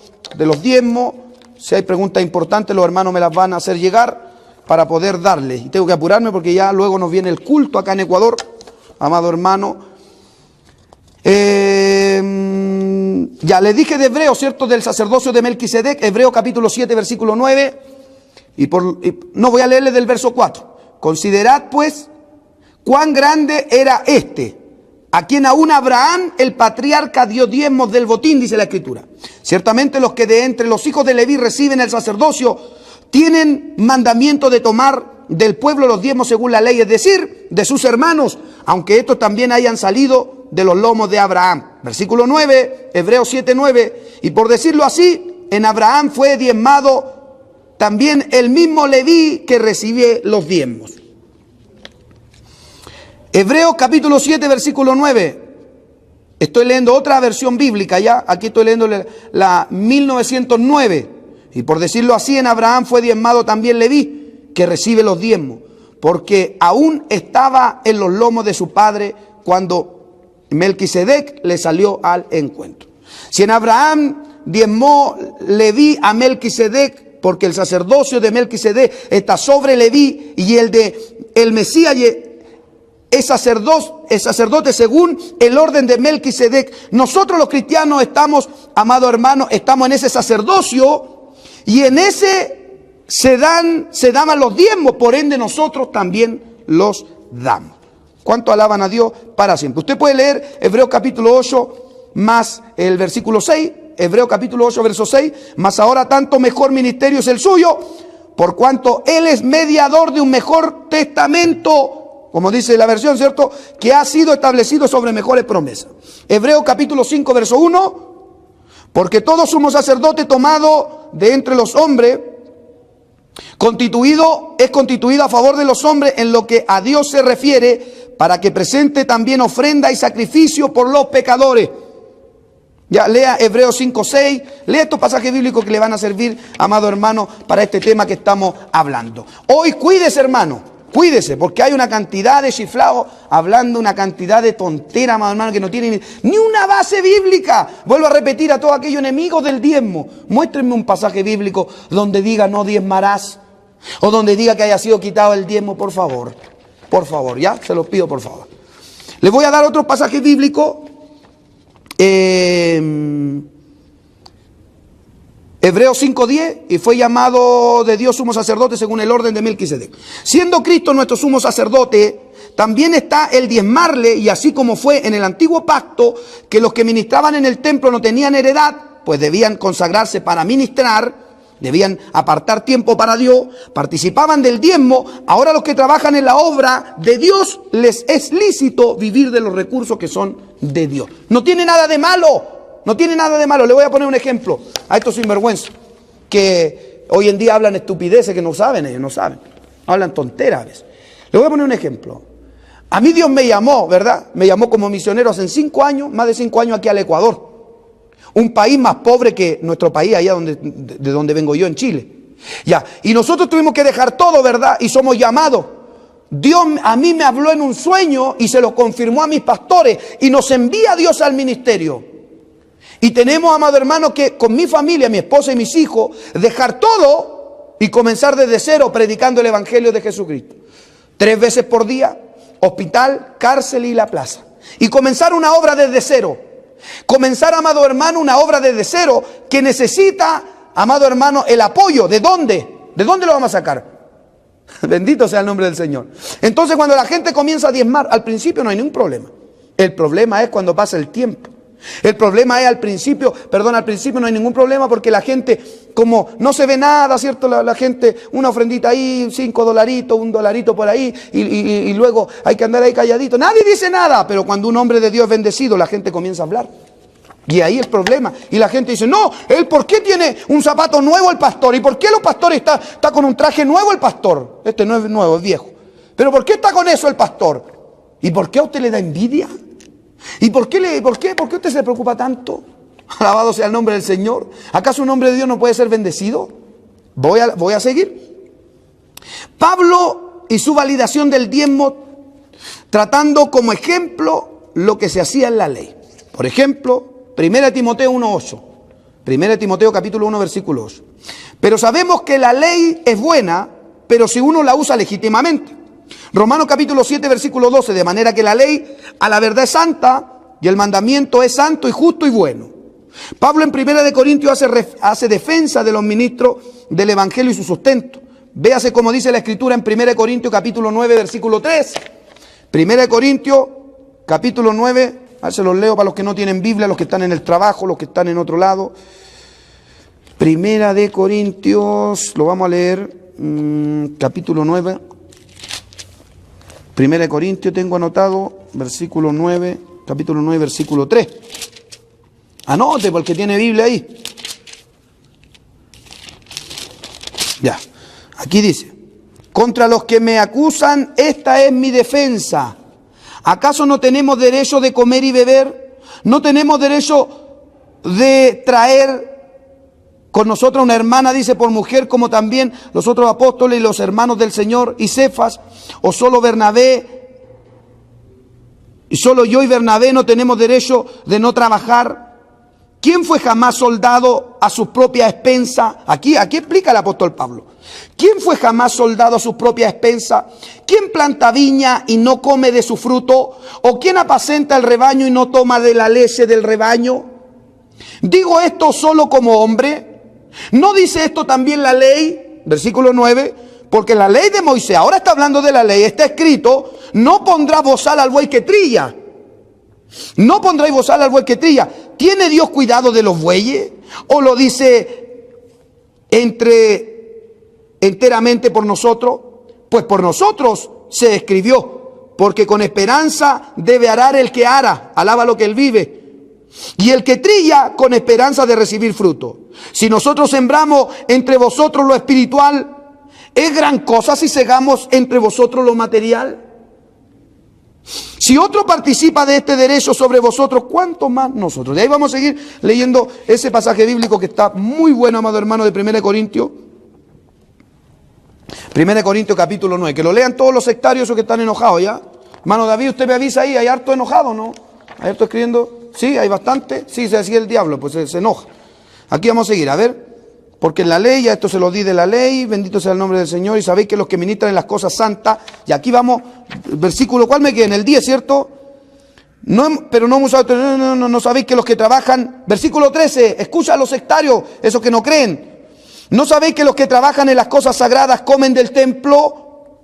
diezmos. Si hay preguntas importantes, los hermanos me las van a hacer llegar para poder darles. Y tengo que apurarme porque ya luego nos viene el culto acá en Ecuador, amado hermano. Ya les dije de Hebreo, ¿cierto? Del sacerdocio de Melquisedec, Hebreo capítulo 7, versículo 9. No voy a leerle del verso 4. Considerad pues cuán grande era este, a quien aún Abraham el patriarca dio diezmos del botín, dice la Escritura. Ciertamente los que de entre los hijos de Leví reciben el sacerdocio tienen mandamiento de tomar del pueblo los diezmos según la ley, es decir, de sus hermanos, aunque estos también hayan salido de los lomos de Abraham. Versículo 9, Hebreos 7, 9. Y por decirlo así, en Abraham fue diezmado también el mismo Leví que recibe los diezmos. Hebreos capítulo 7, versículo 9. Estoy leyendo otra versión bíblica ya. Aquí estoy leyendo la 1909. Y por decirlo así, en Abraham fue diezmado también Leví, que recibe los diezmos, porque aún estaba en los lomos de su padre cuando Melquisedec le salió al encuentro. Si en Abraham diezmó Leví a Melquisedec porque el sacerdocio de Melquisedec está sobre Leví, y el de el Mesías es sacerdote según el orden de Melquisedec. Nosotros los cristianos estamos, amado hermano, estamos en ese sacerdocio, y en ese se daban los diezmos, por ende nosotros también los damos. ¿Cuánto alaban a Dios para siempre? Usted puede leer Hebreos capítulo 8 más el versículo 6, Hebreos capítulo 8 verso 6, mas ahora tanto mejor ministerio es el suyo, por cuanto Él es mediador de un mejor testamento, como dice la versión, ¿cierto?, que ha sido establecido sobre mejores promesas. Hebreos capítulo 5 verso 1, porque todo sumo sacerdote tomado de entre los hombres, es constituido a favor de los hombres en lo que a Dios se refiere, para que presente también ofrenda y sacrificio por los pecadores. Ya, lea Hebreos 5:6, lea estos pasajes bíblicos que le van a servir, amado hermano, para este tema que estamos hablando. Hoy cuídese, hermano, cuídese, porque hay una cantidad de chiflados hablando una cantidad de tonteras, amado hermano, que no tienen ni una base bíblica. Vuelvo a repetir a todos aquellos enemigos del diezmo: muéstrenme un pasaje bíblico donde diga no diezmarás, o donde diga que haya sido quitado el diezmo, por favor. Por favor, ya, se los pido por favor. Les voy a dar otro pasaje bíblico. Hebreos 5:10, y fue llamado de Dios sumo sacerdote según el orden de Melquisedec. Siendo Cristo nuestro sumo sacerdote, también está el diezmarle, y así como fue en el antiguo pacto, que los que ministraban en el templo no tenían heredad, pues debían consagrarse para ministrar, debían apartar tiempo para Dios, participaban del diezmo. Ahora los que trabajan en la obra de Dios les es lícito vivir de los recursos que son de Dios. No tiene nada de malo, no tiene nada de malo. Le voy a poner un ejemplo a estos sinvergüenzas que hoy en día hablan estupideces que no saben, ellos no saben, hablan tonteras a veces. Le voy a poner un ejemplo. A mí Dios me llamó, ¿verdad? Me llamó como misionero hace 5 años, más de 5 años, aquí al Ecuador. Un país más pobre que nuestro país, allá de donde vengo yo, en Chile. Ya, y nosotros tuvimos que dejar todo, ¿verdad? Y somos llamados. Dios a mí me habló en un sueño y se lo confirmó a mis pastores, y nos envía Dios al ministerio. Y tenemos, amado hermano, que con mi familia, mi esposa y mis hijos, dejar todo y comenzar desde cero predicando el evangelio de Jesucristo. 3 veces por día, hospital, cárcel y la plaza. Y comenzar una obra desde cero. Comenzar, amado hermano, una obra desde cero que necesita, amado hermano, el apoyo. ¿De dónde? ¿De dónde lo vamos a sacar? Bendito sea el nombre del Señor. Entonces, cuando la gente comienza a diezmar, al principio no hay ningún problema. El problema es cuando pasa el tiempo. El problema es al principio no hay ningún problema, porque la gente, como no se ve nada, ¿cierto? La gente, una ofrendita ahí, $5, $1 por ahí, y luego hay que andar ahí calladito. Nadie dice nada, pero cuando un hombre de Dios es bendecido, la gente comienza a hablar. Y ahí el problema. Y la gente dice, no, ¿por qué tiene un zapato nuevo el pastor? ¿Y por qué los pastores está con un traje nuevo el pastor? Este no es nuevo, es viejo. ¿Pero por qué está con eso el pastor? ¿Y por qué a usted le da envidia? ¿Y por qué usted se preocupa tanto? Alabado sea el nombre del Señor. ¿Acaso un hombre de Dios no puede ser bendecido? Voy a seguir. Pablo y su validación del diezmo, tratando como ejemplo lo que se hacía en la ley. Por ejemplo, 1 Timoteo 1:8. 1 Timoteo capítulo 1 versículo 8. Pero sabemos que la ley es buena, pero si uno la usa legítimamente. Romanos capítulo 7 versículo 12, de manera que la ley a la verdad es santa, y el mandamiento es santo y justo y bueno. Pablo en 1 Corintios hace defensa de los ministros del evangelio y su sustento. Véase como dice la escritura en 1 Corintios capítulo 9 versículo 3. 1 Corintios capítulo 9, se los leo para los que no tienen Biblia, los que están en el trabajo, los que están en otro lado. 1 Corintios, lo vamos a leer, capítulo 9. 1 Corintios tengo anotado, versículo 9, capítulo 9, versículo 3. Anote, porque tiene Biblia ahí. Ya, aquí dice, contra los que me acusan, esta es mi defensa. ¿Acaso no tenemos derecho de comer y beber? ¿No tenemos derecho de traer con nosotros una hermana, dice, por mujer, como también los otros apóstoles y los hermanos del Señor y Cefas? ¿O solo Bernabé? ¿Y solo yo y Bernabé no tenemos derecho de no trabajar? ¿Quién fue jamás soldado a sus propias expensas? Aquí explica el apóstol Pablo. ¿Quién fue jamás soldado a sus propias expensas? ¿Quién planta viña y no come de su fruto? ¿O quién apacenta el rebaño y no toma de la leche del rebaño? ¿Digo esto solo como hombre? ¿No dice esto también la ley? Versículo 9. Porque la ley de Moisés, ahora está hablando de la ley, está escrito: no pondrás bozal al buey que trilla. No pondréis bozal al buey que trilla. ¿Tiene Dios cuidado de los bueyes? ¿O lo dice enteramente por nosotros? Pues por nosotros se escribió, porque con esperanza debe arar el que ara, alaba lo que él vive, y el que trilla con esperanza de recibir fruto. Si nosotros sembramos entre vosotros lo espiritual, ¿es gran cosa si segamos entre vosotros lo material? Si otro participa de este derecho sobre vosotros, ¿cuánto más nosotros? De ahí vamos a seguir leyendo ese pasaje bíblico que está muy bueno, amado hermano, de 1 Corintios. 1 Corintios capítulo 9. Que lo lean todos los sectarios esos que están enojados, ¿ya? Hermano David, usted me avisa ahí, hay harto enojado, ¿no? Hay harto escribiendo. Sí, hay bastante. Sí, se decía el diablo, pues se enoja. Aquí vamos a seguir, a ver. Porque en la ley, ya esto se lo di de la ley, bendito sea el nombre del Señor, y sabéis que los que ministran en las cosas santas, y aquí vamos, versículo, ¿cuál me queda? En el 10, ¿cierto? Pero no hemos usado, no sabéis que los que trabajan, versículo 13, escucha a los sectarios, esos que no creen. ¿No sabéis que los que trabajan en las cosas sagradas comen del templo?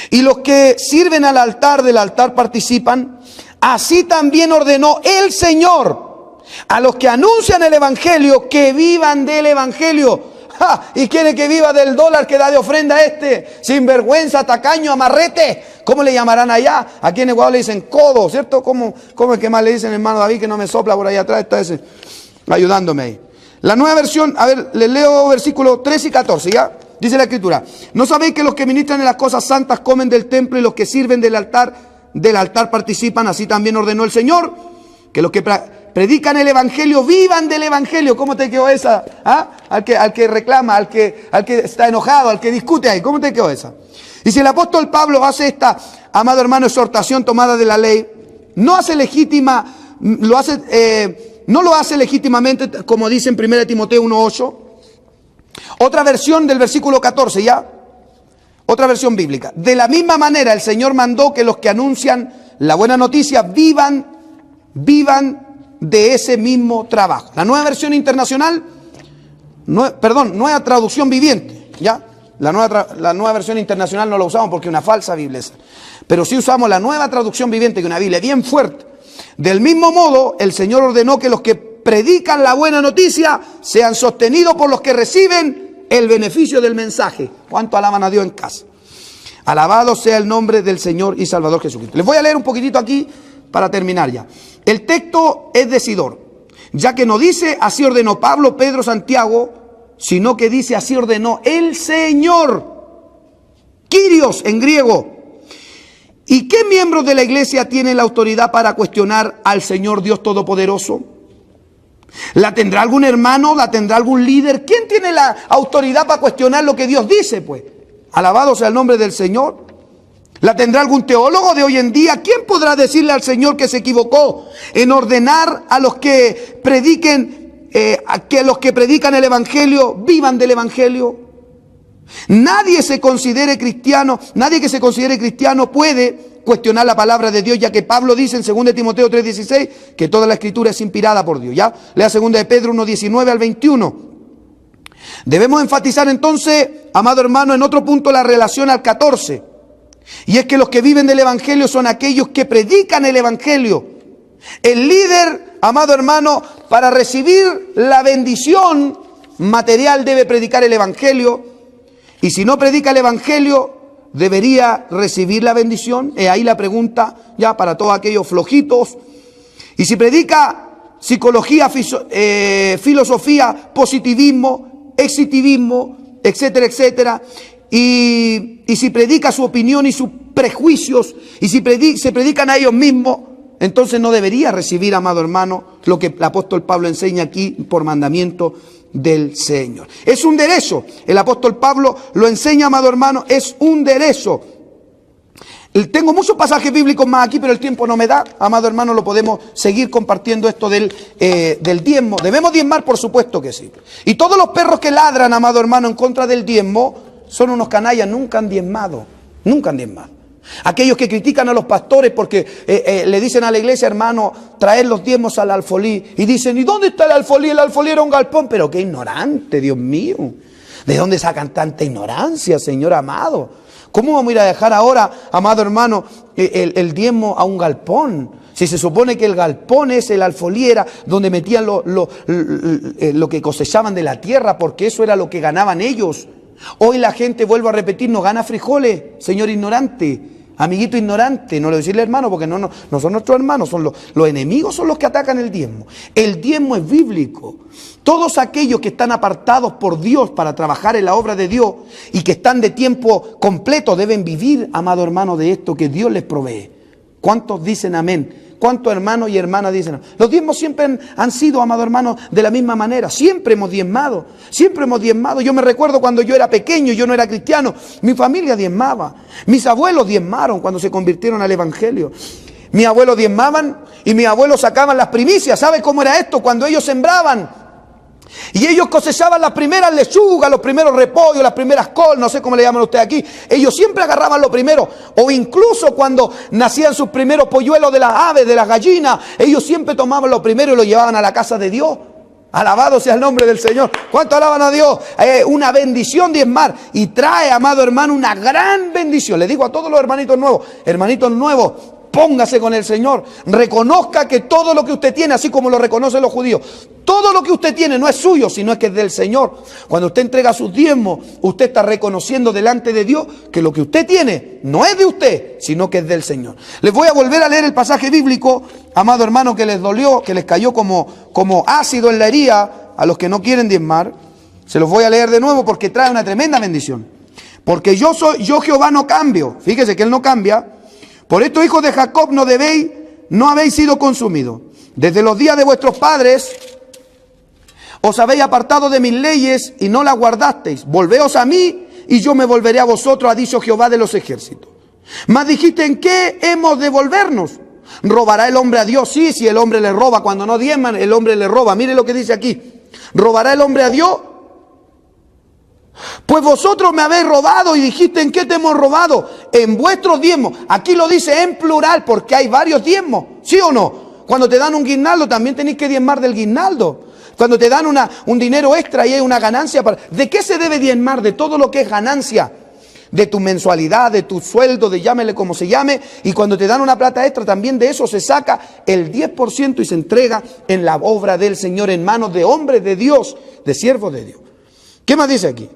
Y los que sirven al altar, del altar participan. Así también ordenó el Señor a los que anuncian el evangelio que vivan del evangelio. ¡Ja! ¿Y quiere que viva del dólar que da de ofrenda sinvergüenza, tacaño, amarrete? ¿Cómo le llamarán allá? Aquí en Ecuador le dicen codo, ¿cierto? ¿Cómo es que más le dicen, hermano David, que no me sopla por ahí atrás? Está ese ayudándome ahí. La nueva versión, a ver, les leo versículos 13 y 14, ¿ya? Dice la escritura: ¿no sabéis que los que ministran en las cosas santas comen del templo y los que sirven del altar participan? Así también ordenó el Señor que los que predican el evangelio vivan del evangelio. ¿Cómo te quedó esa? ¿Ah? Al que reclama, al que está enojado, al que discute ahí. ¿Cómo te quedó esa? Y si el apóstol Pablo hace esta, amado hermano, exhortación tomada de la ley, no lo hace legítimamente, como dice en 1 Timoteo 1:8. Otra versión del versículo 14, ¿ya? Otra versión bíblica. De la misma manera, el Señor mandó que los que anuncian la buena noticia vivan de ese mismo trabajo. La nueva versión internacional, nueva traducción viviente, ¿ya? La nueva versión internacional no la usamos porque es una falsa Biblia esa. Pero sí usamos la nueva traducción viviente, que es una Biblia bien fuerte. Del mismo modo, el Señor ordenó que los que predican la buena noticia sean sostenidos por los que reciben el beneficio del mensaje. ¿Cuánto alaban a Dios en casa? Alabado sea el nombre del Señor y Salvador Jesucristo. Les voy a leer un poquitito aquí para terminar ya. El texto es decidor, ya que no dice así ordenó Pablo, Pedro, Santiago, sino que dice así ordenó el Señor, Kyrios en griego. ¿Y qué miembros de la iglesia tienen la autoridad para cuestionar al Señor Dios Todopoderoso? ¿La tendrá algún hermano? ¿La tendrá algún líder? ¿Quién tiene la autoridad para cuestionar lo que Dios dice? Pues, alabado sea el nombre del Señor. ¿La tendrá algún teólogo de hoy en día? ¿Quién podrá decirle al Señor que se equivocó en ordenar a los que prediquen, que los que predican el evangelio vivan del evangelio? Nadie que se considere cristiano puede cuestionar la palabra de Dios, ya que Pablo dice en 2 Timoteo 3:16 que toda la escritura es inspirada por Dios. Ya lea 2 de Pedro 1:19 al 21. Debemos enfatizar entonces, amado hermano, en otro punto la relación al 14. Y es que los que viven del evangelio son aquellos que predican el evangelio. El líder, amado hermano, para recibir la bendición material debe predicar el evangelio. Y si no predica el evangelio, ¿debería recibir la bendición? Ahí la pregunta ya para todos aquellos flojitos. Y si predica psicología, filosofía, positivismo, exitivismo, etcétera, etcétera, y si predica su opinión y sus prejuicios, y si se predican a ellos mismos, entonces no debería recibir, amado hermano, lo que el apóstol Pablo enseña aquí por mandamiento del Señor. Es un derecho. El apóstol Pablo lo enseña, amado hermano, es un derecho. Tengo muchos pasajes bíblicos más aquí, pero el tiempo no me da. Amado hermano, lo podemos seguir compartiendo esto del diezmo. ¿Debemos diezmar? Por supuesto que sí. Y todos los perros que ladran, amado hermano, en contra del diezmo, son unos canallas, nunca han diezmado. Nunca han diezmado. Aquellos que critican a los pastores porque le dicen a la iglesia, hermano, traer los diezmos al alfolí. Y dicen, ¿y dónde está el alfolí? El alfolí era un galpón. Pero qué ignorante, Dios mío. ¿De dónde sacan tanta ignorancia, Señor amado? ¿Cómo vamos a ir a dejar ahora, amado hermano, el diezmo a un galpón? Si se supone que el galpón es el alfolí, era donde metían lo que cosechaban de la tierra, porque eso era lo que ganaban ellos. Hoy la gente, vuelvo a repetir, no gana frijoles, señor ignorante, amiguito ignorante. No le voy a decirle hermano, porque no son nuestros hermanos, son los enemigos, son los que atacan el diezmo. El diezmo es bíblico. Todos aquellos que están apartados por Dios para trabajar en la obra de Dios y que están de tiempo completo deben vivir, amado hermano, de esto que Dios les provee. ¿Cuántos dicen amén? ¿Cuántos hermanos y hermanas dicen amén? Los diezmos siempre han sido, amado hermano, de la misma manera. Siempre hemos diezmado. Siempre hemos diezmado. Yo me recuerdo cuando yo era pequeño, yo no era cristiano. Mi familia diezmaba. Mis abuelos diezmaron cuando se convirtieron al evangelio. Mis abuelos diezmaban y mis abuelos sacaban las primicias. ¿Sabe cómo era esto? Cuando ellos sembraban y ellos cosechaban las primeras lechugas, los primeros repollos, las primeras col, no sé cómo le llaman ustedes aquí. Ellos siempre agarraban lo primero. O incluso cuando nacían sus primeros polluelos de las aves, de las gallinas, ellos siempre tomaban lo primero y lo llevaban a la casa de Dios. Alabado sea el nombre del Señor. ¿Cuánto alaban a Dios? Una bendición diezmar. Y trae, amado hermano, una gran bendición. Le digo a todos los hermanitos nuevos, póngase con el Señor. Reconozca que todo lo que usted tiene, así como lo reconocen los judíos, todo lo que usted tiene no es suyo, sino es que es del Señor. Cuando usted entrega sus diezmos, usted está reconociendo delante de Dios que lo que usted tiene no es de usted, sino que es del Señor. Les voy a volver a leer el pasaje bíblico, amado hermano, que les dolió, que les cayó como ácido en la herida a los que no quieren diezmar. Se los voy a leer de nuevo porque trae una tremenda bendición. Porque yo Jehová no cambio. Fíjese que Él no cambia. Por esto, hijos de Jacob, no habéis sido consumidos. Desde los días de vuestros padres os habéis apartado de mis leyes y no las guardasteis. Volveos a mí y yo me volveré a vosotros, ha dicho Jehová de los ejércitos. Mas dijiste, ¿en qué hemos de volvernos? ¿Robará el hombre a Dios? Sí, si el hombre le roba. Cuando no diezman, el hombre le roba. Mire lo que dice aquí. ¿Robará el hombre a Dios? Pues vosotros me habéis robado y dijiste, ¿en qué te hemos robado? En vuestros diezmos. Aquí lo dice en plural porque hay varios diezmos. ¿Sí o no? Cuando te dan un guirnaldo también tenéis que diezmar del guirnaldo. Cuando te dan un dinero extra y hay una ganancia. ¿De qué se debe diezmar? De todo lo que es ganancia. De tu mensualidad, de tu sueldo, de llámele como se llame. Y cuando te dan una plata extra también de eso se saca el 10% y se entrega en la obra del Señor en manos de hombres de Dios, de siervos de Dios. ¿Qué más dice aquí?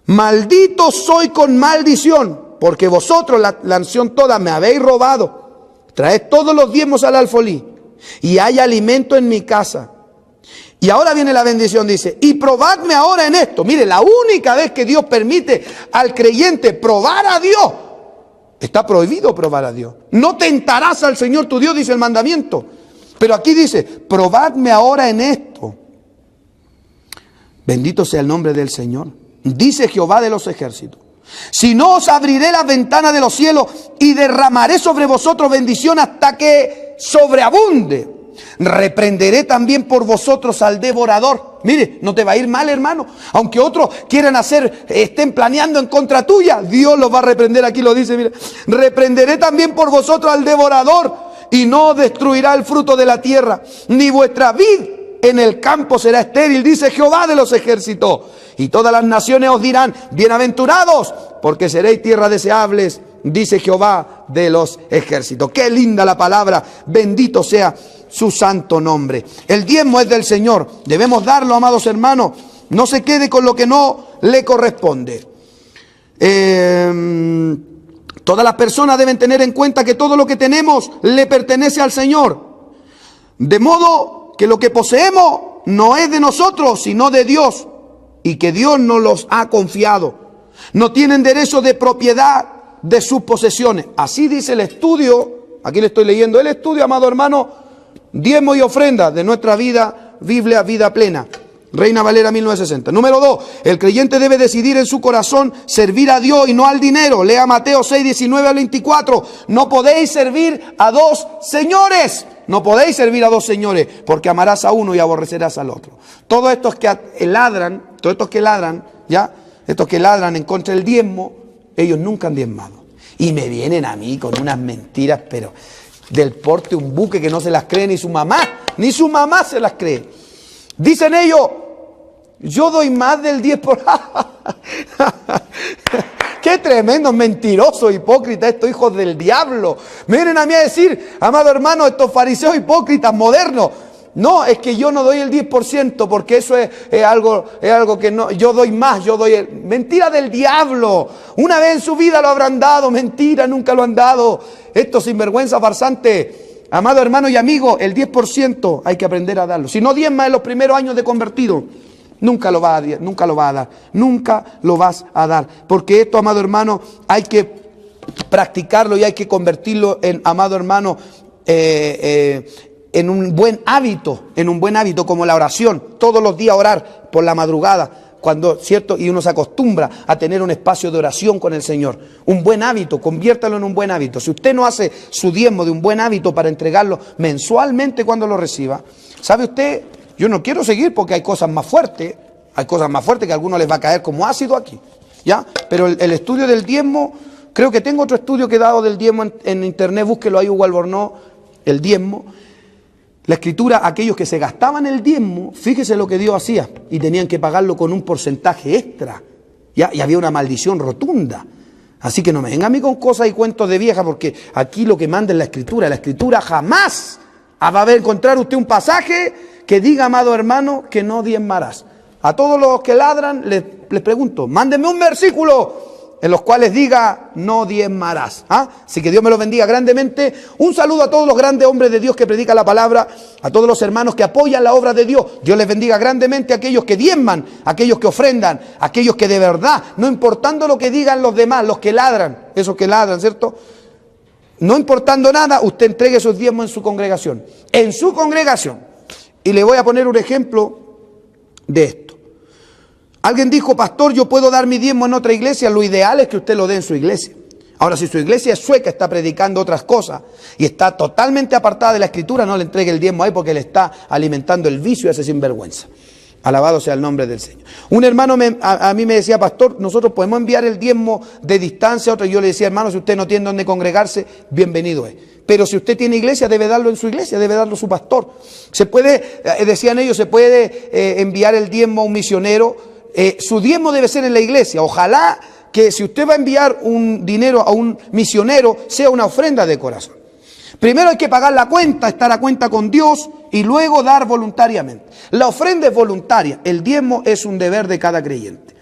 Maldito soy con maldición, porque vosotros, la nación toda, me habéis robado. Traed todos los diezmos al alfolí, y hay alimento en mi casa. Y ahora viene la bendición, dice, y probadme ahora en esto. Mire, la única vez que Dios permite al creyente probar a Dios, está prohibido probar a Dios. No tentarás al Señor tu Dios, dice el mandamiento. Pero aquí dice, probadme ahora en esto. Bendito sea el nombre del Señor. Dice Jehová de los ejércitos, si no os abriré las ventanas de los cielos y derramaré sobre vosotros bendición hasta que sobreabunde. Reprenderé también por vosotros al devorador. Mire, no te va a ir mal, hermano. Aunque otros quieran estén planeando en contra tuya, Dios los va a reprender. Aquí lo dice, mire. Reprenderé también por vosotros al devorador y no destruirá el fruto de la tierra, ni vuestra vid en el campo será estéril, dice Jehová de los ejércitos. Y todas las naciones os dirán, bienaventurados, porque seréis tierra deseables, dice Jehová de los ejércitos. Qué linda la palabra, bendito sea su santo nombre. El diezmo es del Señor, debemos darlo, amados hermanos. No se quede con lo que no le corresponde. Todas las personas deben tener en cuenta que todo lo que tenemos le pertenece al Señor. De modo que lo que poseemos no es de nosotros, sino de Dios. Y que Dios nos los ha confiado. No tienen derecho de propiedad de sus posesiones. Así dice el estudio, aquí le estoy leyendo el estudio, amado hermano, diezmo y ofrenda de nuestra vida, Biblia, vida plena. Reina Valera 1960. Número 2, el creyente debe decidir en su corazón servir a Dios y no al dinero. Lea Mateo 6, 19 al 24. No podéis servir a dos señores. No podéis servir a dos señores, porque amarás a uno y aborrecerás al otro. Todos estos que ladran, ¿ya? Estos que ladran en contra del diezmo, ellos nunca han diezmado. Y me vienen a mí con unas mentiras, pero del porte un buque que no se las cree ni su mamá se las cree. Dicen ellos, yo doy más del 10%. Qué tremendo, mentiroso, hipócrita, estos hijos del diablo. Me vienen a mí a decir, amado hermano, estos fariseos hipócritas modernos. No, es que yo no doy el 10% porque eso es algo que no, yo doy más, mentira del diablo. Una vez en su vida lo habrán dado, mentira, nunca lo han dado. Estos sinvergüenza farsantes. Amado hermano y amigo, el 10% hay que aprender a darlo. Si no diezma en los primeros años de convertido, nunca lo vas a dar. Porque esto, amado hermano, hay que practicarlo y hay que convertirlo en, amado hermano, en un buen hábito, como la oración. Todos los días orar por la madrugada. ¿Cierto? Y uno se acostumbra a tener un espacio de oración con el Señor. Un buen hábito, conviértalo en un buen hábito. Si usted no hace su diezmo de un buen hábito para entregarlo mensualmente cuando lo reciba, ¿sabe usted? Yo no quiero seguir porque hay cosas más fuertes que a algunos les va a caer como ácido aquí, ¿ya? Pero el estudio del diezmo, creo que tengo otro estudio que he dado del diezmo en internet, búsquelo ahí, Hugo Albornoz, el diezmo. La Escritura, aquellos que se gastaban el diezmo, fíjese lo que Dios hacía, y tenían que pagarlo con un porcentaje extra, ¿ya? Y había una maldición rotunda. Así que no me venga a mí con cosas y cuentos de vieja, porque aquí lo que manda es la Escritura. La Escritura jamás va a encontrar usted un pasaje que diga, amado hermano, que no diezmarás. A todos los que ladran les pregunto, mándenme un versículo en los cuales diga, no diezmarás. Así que Dios me los bendiga grandemente. Un saludo a todos los grandes hombres de Dios que predican la palabra, a todos los hermanos que apoyan la obra de Dios. Dios les bendiga grandemente a aquellos que diezman, a aquellos que ofrendan, a aquellos que de verdad, no importando lo que digan los demás, los que ladran, esos que ladran, ¿cierto? No importando nada, usted entregue sus diezmos en su congregación. En su congregación. Y le voy a poner un ejemplo de esto. Alguien dijo, pastor, yo puedo dar mi diezmo en otra iglesia. Lo ideal es que usted lo dé en su iglesia. Ahora, si su iglesia es sueca, está predicando otras cosas y está totalmente apartada de la Escritura, no le entregue el diezmo ahí porque le está alimentando el vicio a ese sinvergüenza. Alabado sea el nombre del Señor. Un hermano a mí me decía, pastor, nosotros podemos enviar el diezmo de distancia a otro. Y yo le decía, hermano, si usted no tiene dónde congregarse, bienvenido es. Pero si usted tiene iglesia, debe darlo en su iglesia, debe darlo su pastor. Se puede, decían ellos, se puede enviar el diezmo a un misionero. Su diezmo debe ser en la iglesia. Ojalá que si usted va a enviar un dinero a un misionero, sea una ofrenda de corazón. Primero hay que pagar la cuenta, estar a cuenta con Dios y luego dar voluntariamente. La ofrenda es voluntaria, el diezmo es un deber de cada creyente.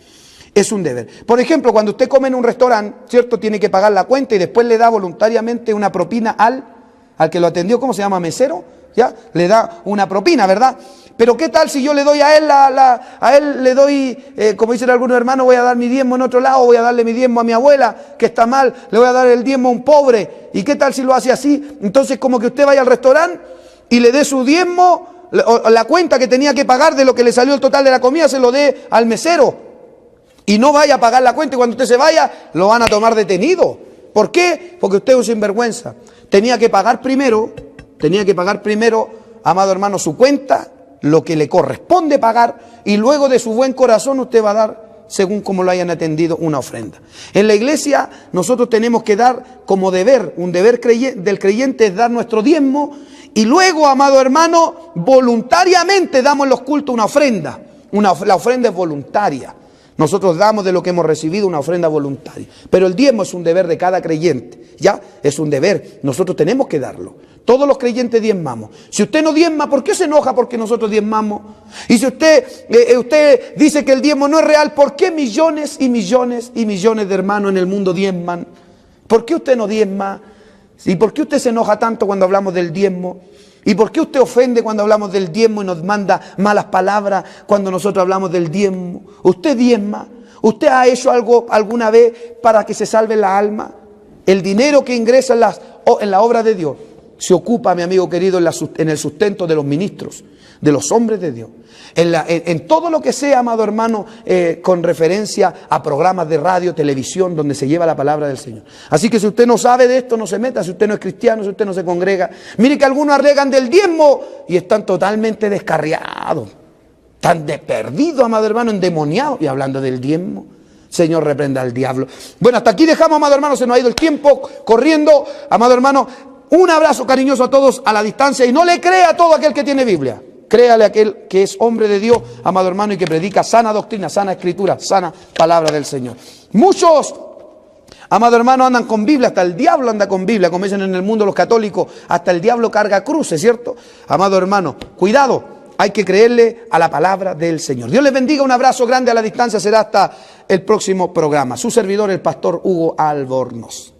Es un deber. Por ejemplo, cuando usted come en un restaurante, ¿cierto? Tiene que pagar la cuenta y después le da voluntariamente una propina al que lo atendió, ¿cómo se llama? Mesero, ¿ya? Le da una propina, ¿verdad? Pero ¿qué tal si yo le doy a él, a él le doy, como dicen algunos hermanos, voy a dar mi diezmo en otro lado, voy a darle mi diezmo a mi abuela, que está mal, le voy a dar el diezmo a un pobre? ¿Y qué tal si lo hace así? Entonces como que usted vaya al restaurante y le dé su diezmo, la cuenta que tenía que pagar de lo que le salió el total de la comida, se lo dé al mesero. Y no vaya a pagar la cuenta y cuando usted se vaya, lo van a tomar detenido. ¿Por qué? Porque usted es un sinvergüenza. Tenía que pagar primero, amado hermano, su cuenta, lo que le corresponde pagar, y luego de su buen corazón usted va a dar, según como lo hayan atendido, una ofrenda. En la iglesia nosotros tenemos que dar como deber, un deber del creyente es dar nuestro diezmo, y luego, amado hermano, voluntariamente damos en los cultos una ofrenda. La ofrenda es voluntaria. Nosotros damos de lo que hemos recibido una ofrenda voluntaria. Pero el diezmo es un deber de cada creyente. ¿Ya? Es un deber. Nosotros tenemos que darlo. Todos los creyentes diezmamos. Si usted no diezma, ¿por qué se enoja porque nosotros diezmamos? Y si usted dice que el diezmo no es real, ¿por qué millones y millones y millones de hermanos en el mundo diezman? ¿Por qué usted no diezma? ¿Y por qué usted se enoja tanto cuando hablamos del diezmo? ¿Y por qué usted ofende cuando hablamos del diezmo y nos manda malas palabras cuando nosotros hablamos del diezmo? ¿Usted diezma? ¿Usted ha hecho algo alguna vez para que se salve la alma? El dinero que ingresa en la obra de Dios se ocupa, mi amigo querido, en el sustento de los ministros, de los hombres de Dios. En todo lo que sea, amado hermano, con referencia a programas de radio, televisión, donde se lleva la palabra del Señor. Así que si usted no sabe de esto, no se meta. Si usted no es cristiano, si usted no se congrega. Mire que algunos alegan del diezmo y están totalmente descarriados. Están perdidos, amado hermano, endemoniados. Y hablando del diezmo, Señor, reprenda al diablo. Bueno, hasta aquí dejamos, amado hermano. Se nos ha ido el tiempo corriendo. Amado hermano, un abrazo cariñoso a todos a la distancia. Y no le crea a todo aquel que tiene Biblia. Créale a aquel que es hombre de Dios, amado hermano, y que predica sana doctrina, sana escritura, sana palabra del Señor. Muchos, amado hermano, andan con Biblia, hasta el diablo anda con Biblia, como dicen en el mundo los católicos, hasta el diablo carga cruces, ¿cierto? Amado hermano, cuidado, hay que creerle a la palabra del Señor. Dios les bendiga, un abrazo grande a la distancia, será hasta el próximo programa. Su servidor, el pastor Hugo Albornoz.